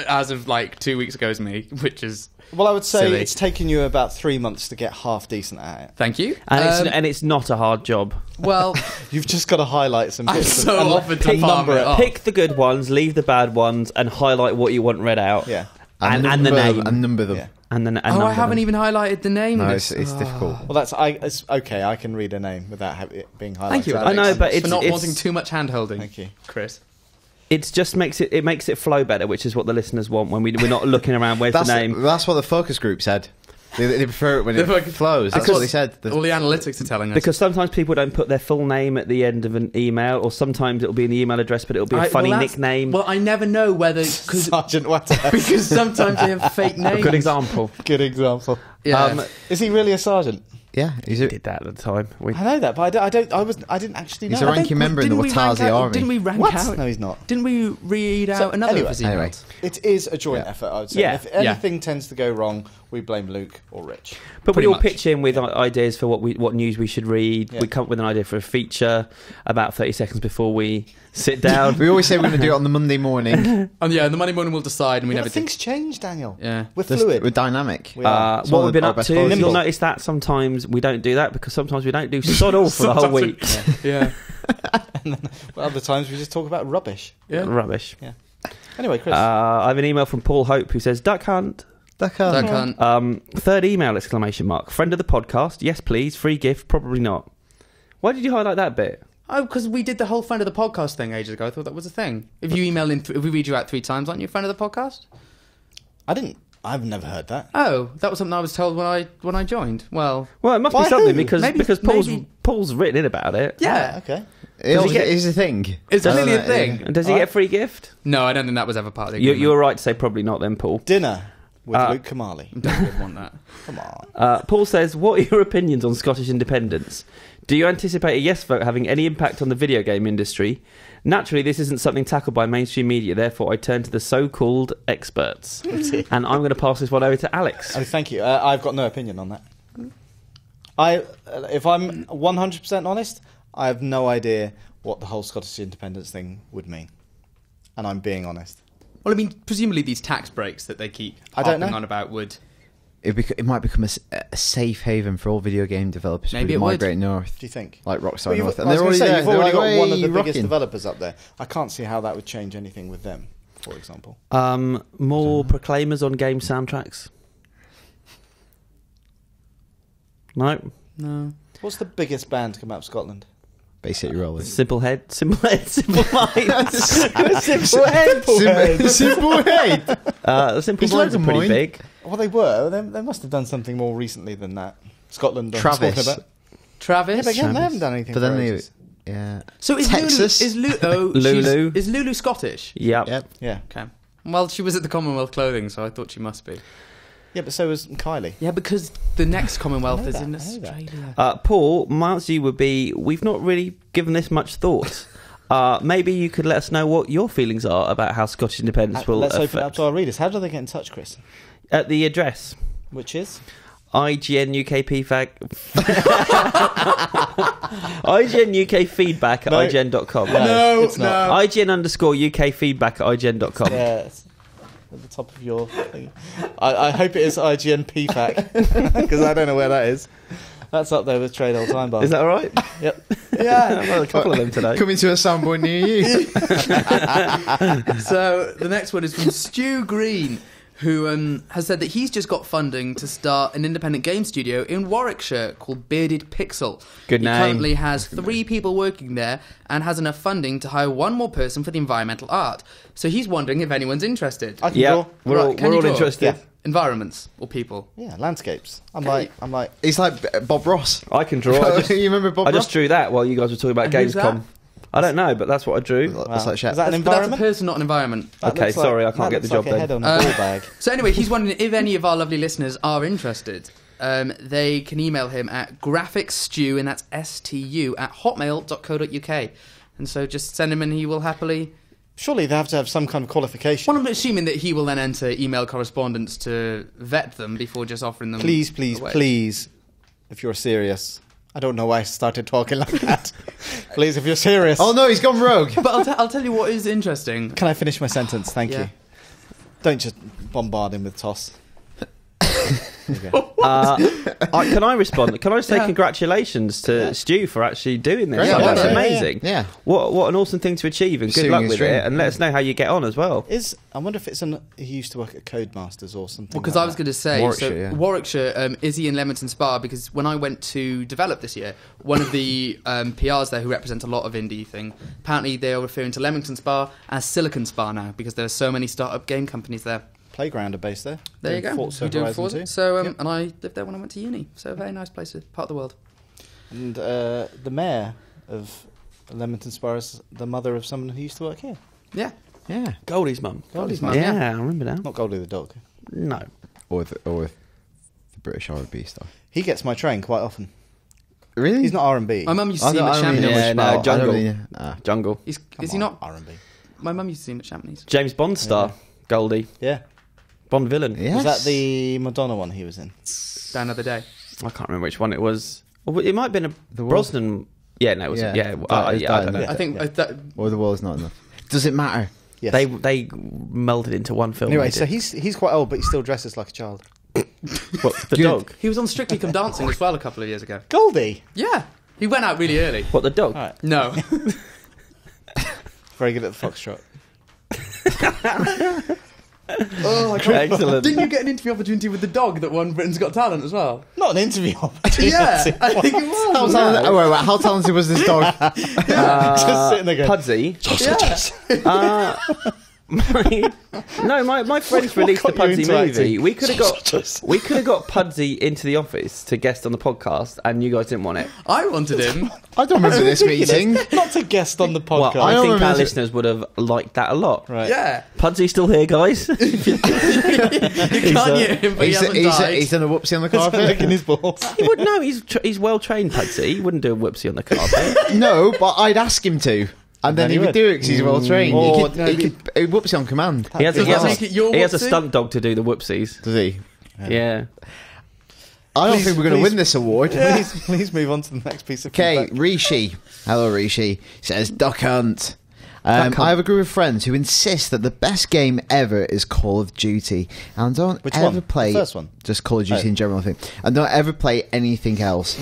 as of like 2 weeks ago, is me, which is Well, I would say silly. it's taken you about 3 months to get half decent at it. Thank you. And it's not a hard job. Well, You've just got to highlight some I'm bits. so and offered to pick farm number it off. Pick the good ones, leave the bad ones, and highlight what you want read out. Yeah. And the name. And number them. Yeah. And then I haven't even highlighted the name. No, This- it's difficult. Well, it's okay. I can read a name without it being highlighted. Thank you. I know, but for not wanting too much hand holding. Thank you. Chris. It just makes it flow better, which is what the listeners want when we're not looking around. Where's the name? That's what the focus group said. They prefer it when it flows. That's what they said. All the analytics are telling us. Because sometimes people don't put their full name at the end of an email, or sometimes it'll be in the email address, but it'll be a funny nickname. Well, I never know whether Sergeant Watter. because sometimes they have fake names. Good example. Good example. Yeah. Is he really a sergeant? Yeah, We did that at the time. I know that, but I didn't actually know. He's a ranking member in the Watazi army. Didn't we rank What? out? No, he's not. Didn't we read out another anyway, of his emails? anyway. It is a joint effort, I would say. Yeah. If anything tends to go wrong, we blame Luke or Rich. But Pretty we all much. pitch in with ideas for what news we should read. Yeah. We come up with an idea for a feature about 30 seconds before we sit down. We always say we're going to do it on the Monday morning. And yeah, in the Monday morning we'll decide, and we Yeah, never but things change, Daniel. Yeah. We're fluid. We're dynamic. We are. It's What one we've of been our up best to, qualities. you'll notice that sometimes we don't do that because sometimes we don't do sod all for the whole Sometimes we- week. Yeah. But other times we just talk about rubbish. Yeah. Rubbish. Anyway, Chris. I have an email from Paul Hope who says, Duck Hunt. That can't. Third email, exclamation mark. Friend of the podcast. Yes, please. Free gift. Probably not. Why did you highlight that bit? Oh, because we did the whole friend of the podcast thing ages ago. I thought that was a thing. If you email in, if we read you out 3 times, aren't you a friend of the podcast? I've never heard that. Oh, that was something I was told when I joined. Well, Well, it must By be something who? because Maybe- Paul's written in about it. yeah. Ah, okay. It's a thing. It's I don't clearly a know, thing. And does he get a free gift? No, I don't think that was ever part of the You, agreement. you were right to say probably not then, Paul. Dinner with Uh, Luke Kamali. Don't want that. Come on. Paul says, what are your opinions on Scottish independence? Do you anticipate a yes vote having any impact on the video game industry? Naturally, this isn't something tackled by mainstream media, therefore I turn to the so-called experts. And I'm going to pass this one over to Alex. Oh, thank you. I've got no opinion on that. If I'm 100% honest, I have no idea what the whole Scottish independence thing would mean. And I'm being honest. Well, I mean, presumably these tax breaks that they keep I don't harping know. on about would... It might become a safe haven for all video game developers Maybe who it would. migrate north, Do you think? like Rockstar Well, North. I And was they're gonna already say, there. you've They're already like, got one of the "Hey, biggest rocking." developers up there. I can't see how that would change anything with them, for example. More proclaimers on game soundtracks? No? No. What's the biggest band to come out of Scotland? Bay City Rollers. Simple head, simple mind. Simple head. Simple head. Simple It's Minds are like pretty mine. big. Well, they were. They must have done something more recently than that. Scotland. I'm Travis. talking about. Travis? Yeah, but again, they haven't done anything. But for then they, ages. yeah. So is Texas. Lulu. Is Lulu Scottish? Yep. Yep. Yeah, Okay. Well, she was at the Commonwealth Clothing, so I thought she must be. yeah, but so was Kylie. Yeah, because the next Commonwealth I know is that, in I know that. Australia. Paul, my answer to you would be, we've not really given this much thought. Maybe you could let us know what your feelings are about how Scottish independence will Let's affect... open it up to our readers. How do they get in touch, Chris? At the address, Which is? IGN UK feedback... IGN UK feedback at No. IGN.com. No, it's not. IGN _UK feedback at IGN.com. Yeah, it's at the top of your thing. I hope it is IGN PFAC, because I don't know where that is. That's up there with Trade Old Time Bar. Is that all right? Yep. Yeah, well, a couple of them today. Coming to a soundboard near you. So the next one is from Stu Green, who has said that he's just got funding to start an independent game studio in Warwickshire called Bearded Pixel. Good He name. currently has 3 people working there and has enough funding to hire 1 more person for the environmental art. So he's wondering if anyone's interested. I can Yeah, draw. we're Right, all, can we're you all draw? interested. Yeah. Environments or people? Yeah, landscapes. I'm Okay. like. He's like Bob Ross. I can draw. I just, You remember Bob I Ross? just drew that while you guys were talking about And who's Gamescom. that? I don't know, but that's what I drew. That's like Shaq. Is that an But that's a environment? person, not an environment. That Okay, looks sorry, I can't that get the looks job like a then. head on a ball bag. So anyway, he's wondering if any of our lovely listeners are interested. They can email him at graphicstew, and that's STU, at hotmail.co.uk. And so just send him and he will happily... Surely they have to have some kind of qualification. Well, I'm assuming that he will then enter email correspondence to vet them before just offering them Please, away. if you're serious. I don't know why I started talking like that. Please, if you're serious. Oh no, he's gone rogue. But I'll tell you what is interesting. Can I finish my sentence? Thank Yeah. you. Don't just bombard him with toss. There you go. Can I respond? Can I say Yeah. congratulations to Stu for actually doing this? Great, Like, yeah, that's yeah, amazing. yeah. What an awesome thing to achieve, and good Pursuing luck his with dream. it. And let us know how you get on as well. I wonder if it's he used to work at Codemasters or something. Well, because like I was that. going to say, Warwickshire, is he in Leamington Spa? Because when I went to develop this year, one of the PRs there who represent a lot of indie thing, apparently they are referring to Leamington Spa as Silicon Spa now because there are so many startup game companies there. Playground are based there. There you Doing go. Forza Who do Horizon Forza. 2. So, Yep. and I lived there when I went to uni. So, a very nice place, part of the world. And the mayor of Leamington Spa is the mother of someone who used to work here. Yeah. Yeah. Goldie's mum. Goldie's mum. Yeah, Yeah. I remember now. Not Goldie the dog. No. Or with the British R&B stuff. He gets my train quite often. Really? He's not R&B. My mum used to see him at Chamonix. Yeah, no, Jungle. Jungle. Is Come he on, not? R&B? My mum used to see him at Chamonix. James Bond star. Goldie. Yeah. Bond villain. Yes. Was that the Madonna one he was in? Down the other day. I can't remember which one it was. Well, it might have been a The World- Brosnan. Yeah, no, it wasn't. Yeah. Yeah, That is I don't know. Diana. I think Yeah. that... Or the world's not enough. Does it matter? Yes. They melded into one film. Anyway, they so did. he's quite old, but he still dresses like a child. What, the Good. dog. He was on Strictly Come Dancing as well a couple of years ago. Goldie. Yeah. He went out really early. What, the dog? All right. No. Very good at the foxtrot. Oh, Excellent. Didn't you get an interview opportunity with the dog that won Britain's Got Talent as well? Not an interview opportunity. Yeah, I think it was. How talented, how talented was this dog? Just sitting there going, Pudsey. Yeah. My friends What released the got you Pudsey into movie. acting? We could have got Pudsey into the office to guest on the podcast, and you guys didn't want it. I wanted him. I don't remember this meeting. Not to guest on the podcast. Well, I don't think remember our this- listeners would have liked that a lot. Right. Yeah. Pudsey's still here, guys. You can't hear him, but he hasn't died. He's done a whoopsie on the Licking carpet. his balls. He would know. He's well trained, Pudsey. He wouldn't do a whoopsie on the carpet. No, but I'd ask him to. And then he he would would. do it because he's well trained. Or- He could whoopsie on command. He has a, Does he has that a, make it your he has a whoopsie? stunt dog to do the whoopsies. Does he? Yeah. I don't Please- think we're going to please- win this award. Please move on to the next piece of Okay, feedback. Rishi. Hello, Rishi. Says Duck Hunt. I have a group of friends who insist that the best game ever is Call of Duty, and don't Which ever one? play The first one? just Call of Duty Oh. in general. I think, and don't ever play anything else.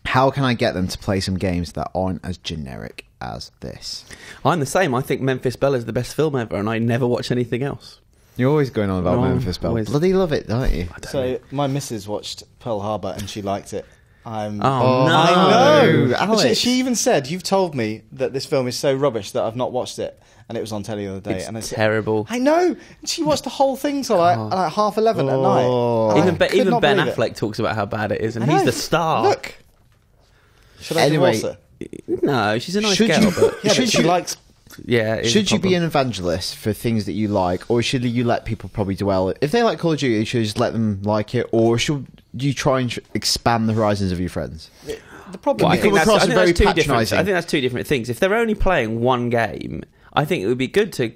How can I get them to play some games that aren't as generic as this? I'm the same. I think Memphis Belle is the best film ever, and I never watch anything else. You're always going on about Oh, Memphis Belle. always. Bloody love it, don't you? So my missus watched Pearl Harbor and she liked it. Oh, no. I know. No, Alex. She even said, "You've told me that this film is so rubbish that I've not watched it." And it was on telly the other day. It's and I said, terrible. I know. And she watched the whole thing till like 11:30 at night. Oh. And I Even, could even not Ben believe it. Affleck talks about how bad it is, and I he's know. the star. Look. Should I Anyway, divorce her? No, she's a nice Should girl, you- but Yeah, should but she you- likes. yeah. it is Should a you be problem. an evangelist for things that you like, or should you let people probably dwell? If they like Call of Duty, you should just let them like it, or should you try and expand the horizons of your friends? The problem Well, I is, think come that's, across I think as very that's two different. patronising. I think that's two different things. If they're only playing one game, I think it would be good to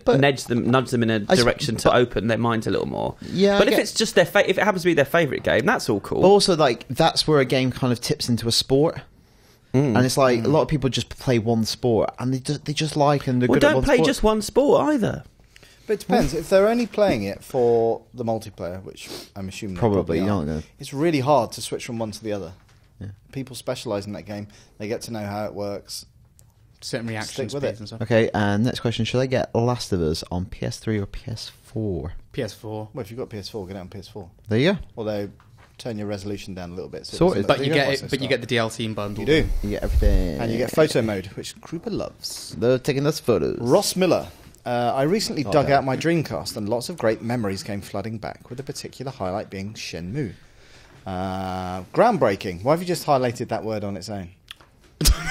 But- nudge them in a direction to open their minds a little more. Yeah, but I if get- it's just if it happens to be their favourite game, that's all cool. But also, like, that's where a game kind of tips into a sport. And it's like a lot of people just play one sport and they just like and they're Well, good at don't one play sport. just one sport either. but it depends. If they're only playing it for the multiplayer, which I'm assuming they Probably, are, you're not gonna- it's really hard to switch from one to the other. People specialise in that game. They get to know how it works. Certain reaction Stick with speeds it. and stuff. Okay, and next question: should I get Last of Us on PS3 or PS4? PS4. Well, if you've got PS4, get it on PS4. There you go. Although, turn your resolution down a little bit. So Sorted. But you get it. But you get the DLC bundle. You do. You get everything. And you get photo mode, which Krupa loves. They're taking us photos. Ross Miller. I recently dug yeah. out my Dreamcast and lots of great memories came flooding back, with a particular highlight being Shenmue. Groundbreaking. Why have you just highlighted that word on its own?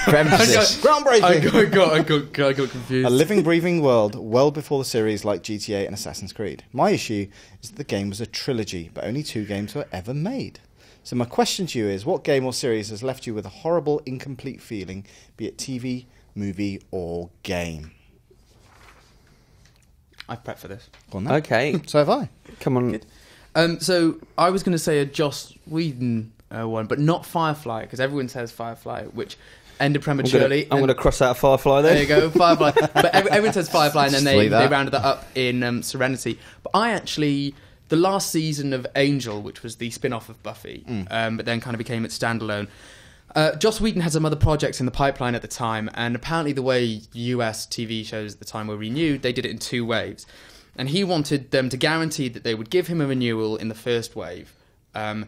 For emphasis. Groundbreaking! I got confused. A living, breathing world well before the series like GTA and Assassin's Creed. My issue is that the game was a trilogy, but only 2 games were ever made. So my question to you is, what game or series has left you with a horrible, incomplete feeling, be it TV, movie, or game? I've prepped for this. Go on then. Okay, So have I. come on. Good. So I was going to say a Joss Whedon one, but not Firefly, because everyone says Firefly, which ended prematurely. I'm going to cross out Firefly There then. you go, Firefly. But everyone says Firefly, and then Just they delete that. rounded that up in Serenity. But I actually, the last season of Angel, which was the spin-off of Buffy, but then kind of became its standalone. Joss Whedon had some other projects in the pipeline at the time, and apparently the way US TV shows at the time were renewed, they did it in 2 waves. And he wanted them to guarantee that they would give him a renewal in the first wave. And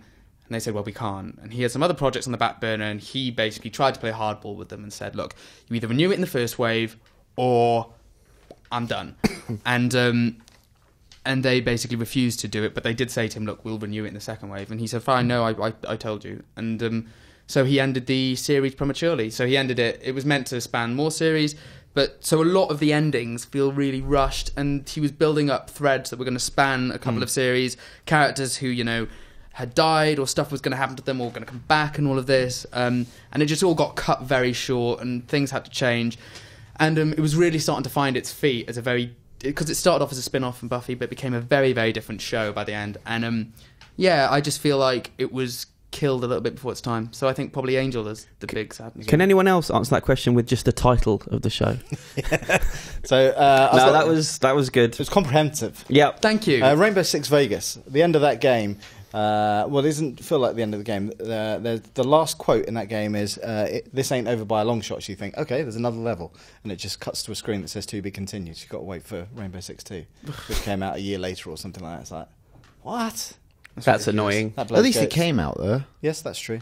they said, well, we can't. And he had some other projects on the back burner, and he basically tried to play hardball with them and said, look, you either renew it in the first wave, or I'm done. And they basically refused to do it, but they did say to him, look, we'll renew it in the second wave. And he said, fine, no, I told you. And so he ended the series prematurely. So he ended it. It was meant to span more series, but so a lot of the endings feel really rushed, and he was building up threads that were going to span a couple of series, characters who, had died or stuff was going to happen to them or going to come back and all of this. And it just all got cut very short and things had to change. And it was really starting to find its feet as because it started off as a spin-off from Buffy, but became a very, very different show by the end. And I just feel like it was killed a little bit before its time. So I think probably Angel is the big sadness. Can anyone else answer that question with just the title of the show? So No, that was good. It was comprehensive. Yep. Thank you. Rainbow Six Vegas. The end of that game. It doesn't feel like the end of the game. The last quote in that game is, "This ain't over by a long shot." So you think, okay, there's another level, and it just cuts to a screen that says "To be continued." So you've got to wait for Rainbow Six 2, which came out a year later or something like that. It's like, what? That's annoying. That At blows least it goats. came out though. Yes, that's true.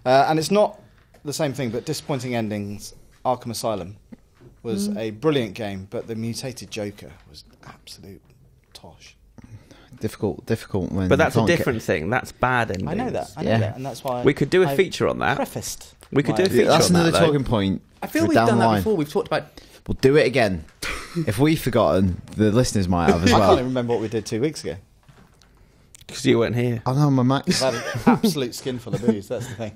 And it's not the same thing, but disappointing endings. Arkham Asylum was a brilliant game, but the mutated Joker was absolute tosh. Difficult when. But that's you a can't different thing. That's bad endings. I know that, Yeah. and that's why We could do a I feature on that. Prefaced. We could do a my- feature That's on that, another though. talking point. I feel for we've down done the that line. before. We've talked about... We'll do it again. If we've forgotten, the listeners might have as I can't well. even remember what we did 2 weeks ago. Because you weren't here. I know my Max. I've had an absolute skin full of booze. That's the thing.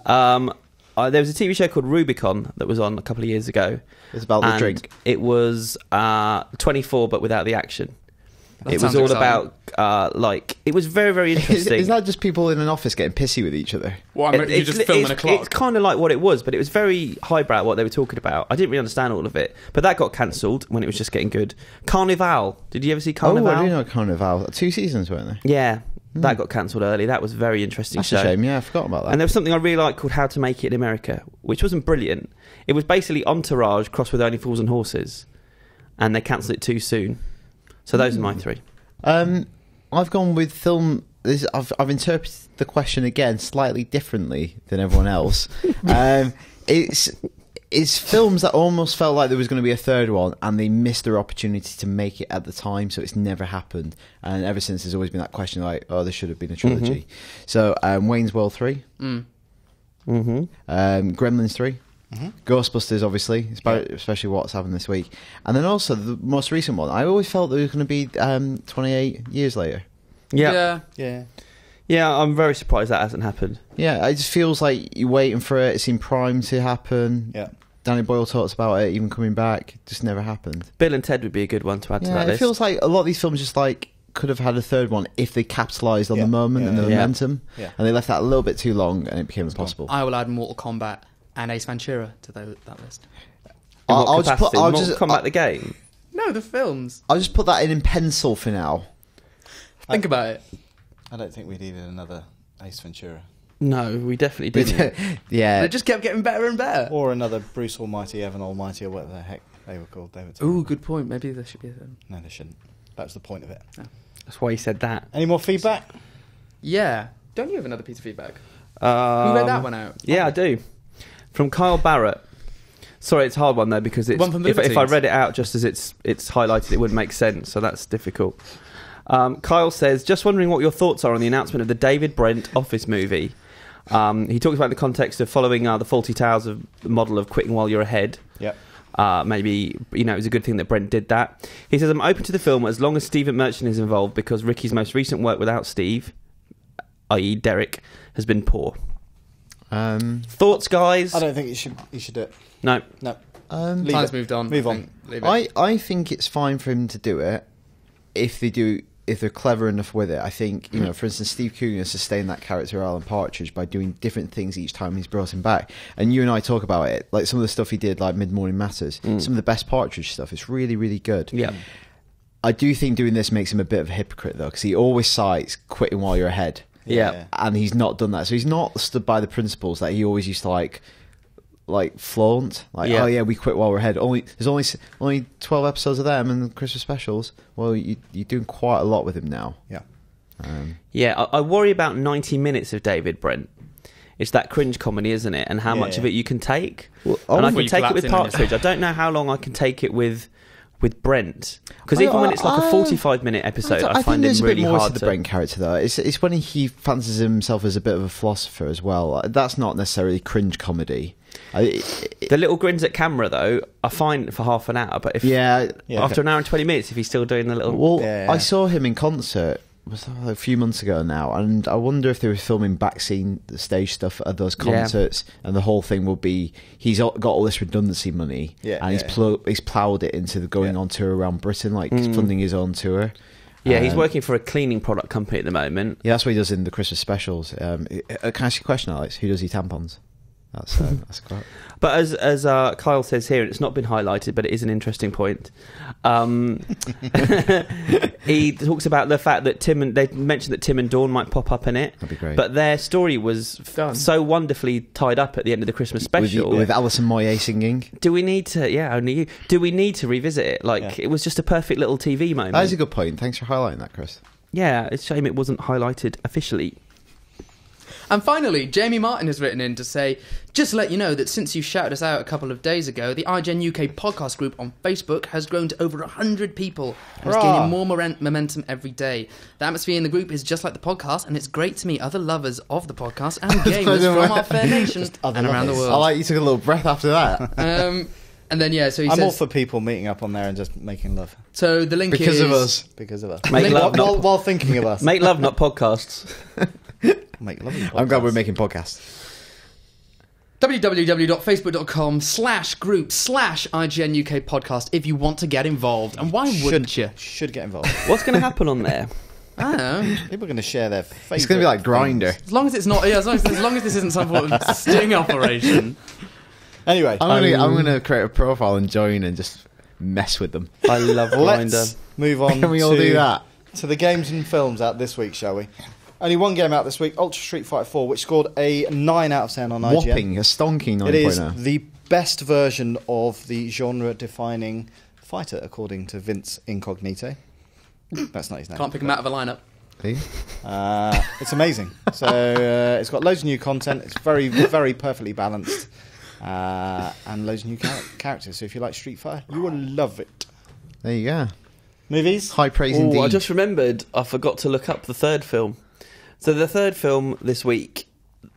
There was a TV show called Rubicon that was on a couple of years ago. It's about the and drink. It was 24, but without the action. That It was sounds all exciting. about it was very, very interesting. Is that just people in an office getting pissy with each other? Well, you're just filming a clock. It's kind of like what it was, but it was very highbrow what they were talking about. I didn't really understand all of it, but that got cancelled when it was just getting good. Carnival. Did you ever see Carnival? Oh, I do know Carnival. 2 seasons, weren't there? Yeah, that got cancelled early. That was a very interesting That's show. a shame. Yeah, I forgot about that. And there was something I really liked called How to Make It in America, which wasn't brilliant. It was basically Entourage crossed with Only Fools and Horses, and they cancelled it too soon. So those are my 3. I've gone with film. I've interpreted the question again slightly differently than everyone else. It's films that almost felt like there was going to be a third one, and they missed their opportunity to make it at the time, so it's never happened. And ever since, there's always been that question like, "Oh, there should have been a trilogy." So, Wayne's World 3, Gremlins 3. Ghostbusters, obviously, especially what's happened this week. And then also the most recent one, I always felt that it was going to be 28 years later. Yeah. Yeah. I'm very surprised that hasn't happened. Yeah, it just feels like you're waiting for it. It seemed primed to happen. Yeah. Danny Boyle talks about it even coming back. Just never happened. Bill and Ted would be a good one to add to Yeah, that it list. feels like a lot of these films just like could have had a third one if they capitalised on the moment and the momentum. Yeah. And they left that a little bit too long and it became impossible. I will add Mortal Kombat and Ace Ventura to that list. In what I'll just capacity? put. Mortal Kombat the game. No, the films. I'll just put that in pencil for now. Think about it. I don't think we needed another Ace Ventura. No, we definitely didn't. Yeah. It just kept getting better and better. Or another Bruce Almighty, Evan Almighty, or whatever the heck they were called. They were Ooh, good point. Maybe there should be a film. No, they shouldn't. That was the point of it. That's why he said that. Any more feedback? Yeah. Don't you have another piece of feedback? Who read that one out? Yeah, I do. From Kyle Barrett. Sorry, it's a hard one though because it's, One from if I Libertines. read it out just as it's highlighted, it wouldn't make sense. So that's difficult. Kyle says, just wondering what your thoughts are on the announcement of the David Brent Office movie. He talks about the context of following the Fawlty Towers model of quitting while you're ahead. Yep. Maybe, it was a good thing that Brent did that. He says, I'm open to the film as long as Steve Merchant is involved because Ricky's most recent work without Steve, i.e. Derek, has been poor. Thoughts, guys? I don't think you should do it. No. Leave Time's it. moved on. Move on. Leave it. I think it's fine for him to do it if they're clever enough with it. I think, for instance, Steve Coogan sustained that character Alan Partridge by doing different things each time he's brought him back. And you and I talk about it, like some of the stuff he did, like Mid-Morning Matters, some of the best Partridge stuff. It's really, really good. Yeah. I do think doing this makes him a bit of a hypocrite, though, because he always cites quitting while you're ahead. Yeah. And he's not done that. So he's not stood by the principles that he always used to like flaunt. Oh yeah, we quit while we're ahead. There's only 12 episodes of them and the Christmas specials. Well, you're doing quite a lot with him now. Yeah. I worry about 90 minutes of David Brent. It's that cringe comedy, isn't it? And how much of it you can take. And I can take it with Partridge. I don't know how long I can take it with Brent, because even when it's like a 45-minute episode, I find it really hard. There's a bit more to the Brent character, though. It's when he fancies himself as a bit of a philosopher as well. That's not necessarily cringe comedy. The little grins at camera, though, are fine for half an hour. But after an hour and 20 minutes, if he's still doing the little... I saw him in concert a few months ago now, and I wonder if they were filming the stage stuff at those concerts, and the whole thing will be he's got all this redundancy money, and he's ploughed it into going on tour around Britain, funding his own tour. Yeah, he's working for a cleaning product company at the moment. Yeah, that's what he does in the Christmas specials. Can I ask you a question, Alex? Who does your tampons? That's quite... But as Kyle says here, and it's not been highlighted, but it is an interesting point. He talks about the fact that they mentioned that Tim and Dawn might pop up in it. That'd be great. But their story was so wonderfully tied up at the end of the Christmas special with Alison Moyet singing. Do we need to? Yeah, only you. Do we need to revisit it? It was just a perfect little TV moment. That is a good point. Thanks for highlighting that, Chris. Yeah, it's a shame it wasn't highlighted officially. And finally, Jamie Martin has written in to say, just to let you know that since you shouted us out a couple of days ago, the IGN UK podcast group on Facebook has grown to over 100 people and is gaining more momentum every day. The atmosphere in the group is just like the podcast, and it's great to meet other lovers of the podcast and gamers from our fair nation and around the world. I like you took a little breath after that. And then, so he I'm says... all for people meeting up on there and just making love. So the link Because is... of us. Because of us. Make love, while thinking of us. Make love, not podcasts. Make love. I'm glad we're making podcasts. www.facebook.com/group/IGN UK podcast if you want to get involved. And why wouldn't you? Should get involved. What's going to happen on there? I don't know. People are going to share their favourite. It's going to be like Grindr. As long as it's not... as long as this isn't some sort of sting operation. Anyway. I'm going to create a profile and join and just mess with them. I love Grindr. Let's move on Can we all do that? To the games and films out this week, shall we? Only one game out this week, Ultra Street Fighter 4, which scored a 9 out of 10 on IGN. Whopping, a stonking 9.0. It is the best version of the genre-defining fighter, according to Vince Incognito. That's not his name. Can't pick him out of a lineup. It's amazing. So it's got loads of new content. It's very, very perfectly balanced. And loads of new characters. So if you like Street Fighter, you will love it. There you go. Movies? High praise indeed. I just remembered I forgot to look up the third film. So the third film this week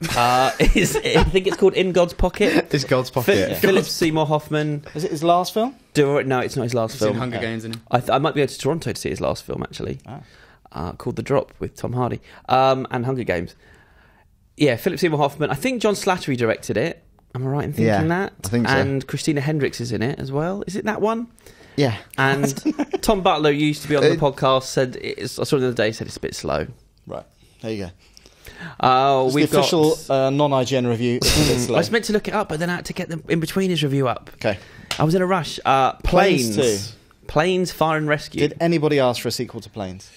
is, I think it's called In God's Pocket. It's God's Pocket. Philip Seymour Hoffman. Is it his last film? No, it's not his last film. He's in Hunger Games, isn't he? I might be going to Toronto to see his last film, actually. Called The Drop with Tom Hardy. And Hunger Games. Yeah, Philip Seymour Hoffman. I think John Slattery directed it. Am I right in thinking that? I think so. And Christina Hendricks is in it as well. Is it that one? Yeah. And Tom Butler used to be on the podcast, said, I saw it the other day, said it's a bit slow. Right. There you go. We've the official non-IGN review. I was meant to look it up, but then I had to get the in-betweeners review up. Okay. I was in a rush. Planes 2. Planes, Fire and Rescue. Did anybody ask for a sequel to Planes?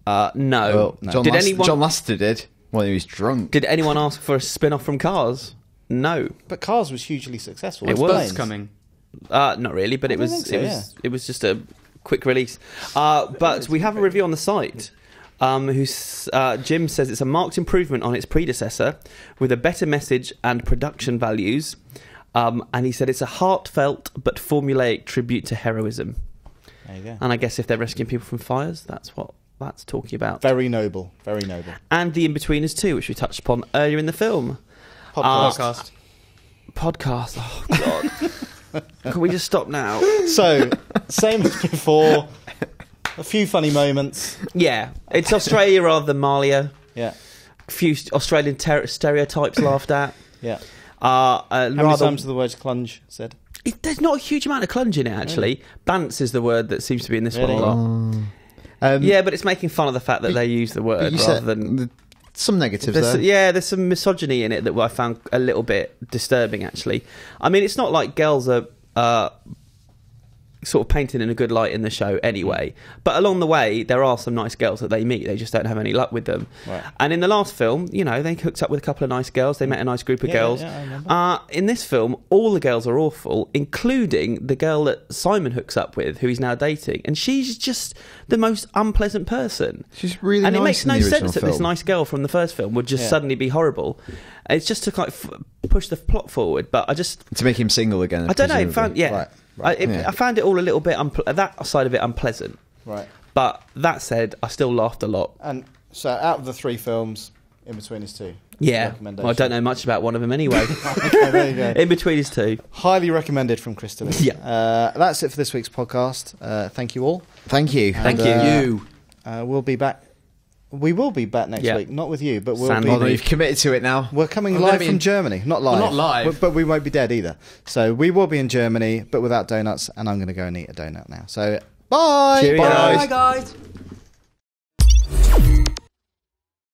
No. Well, No. John Lasseter did. Well, he was drunk. Did anyone ask for a spin-off from Cars? No. But Cars was hugely successful. It It's was Planes. coming. Not really, but it was think so, it was just a quick release. But we have a review on the site. Jim says it's a marked improvement on its predecessor with a better message and production values. And he said it's a heartfelt but formulaic tribute to heroism. There you go. And I guess if they're rescuing people from fires, that's what that's talking about. Very noble. Very noble. And the In-Betweeners too, which we touched upon earlier in the film. Podcast. Oh, God. Can we just stop now? So, same as before. A few funny moments. Yeah. It's Australia rather than Malia. Yeah. A few Australian stereotypes laughed at. Yeah. How many times are the words clunge said? There's not a huge amount of clunge in it, actually. Really? Bants is the word that seems to be in this one a lot. Yeah, but it's making fun of the fact that they use the word rather than... Some negatives there. Yeah, there's some misogyny in it that I found a little bit disturbing, actually. I mean, it's not like girls are sort of painted in a good light in the show anyway. But along the way, there are some nice girls that they meet. They just don't have any luck with them. Right. And in the last film, you know, they hooked up with a couple of nice girls. They met a nice group of girls. Yeah, I remember. In this film, all the girls are awful, including the girl that Simon hooks up with, who he's now dating. And she's just the most unpleasant person. She's really and nice. And it makes no sense that film. this nice girl from the first film would just suddenly be horrible. It's just to kind of push the plot forward. But I just... To make him single again. I don't know. Right. I found it all a little bit that side of it unpleasant. Right. But that said, I still laughed a lot. And so, out of the 3 films, In-Betweeners 2. Yeah. Well, I don't know much about one of them anyway. Okay, there you go. In-Betweeners 2. Highly recommended from Chris to me. Yeah. That's it for this week's podcast. Thank you all. Thank you. Thank you. We'll be back. We will be back next week, not with you, but we'll be. Oh, no, you've committed to it now. We're coming live from Germany. Not live. Well, not live. But we won't be dead either. So we will be in Germany, but without donuts, and I'm going to go and eat a donut now. So, bye! Cheerio. Bye, guys.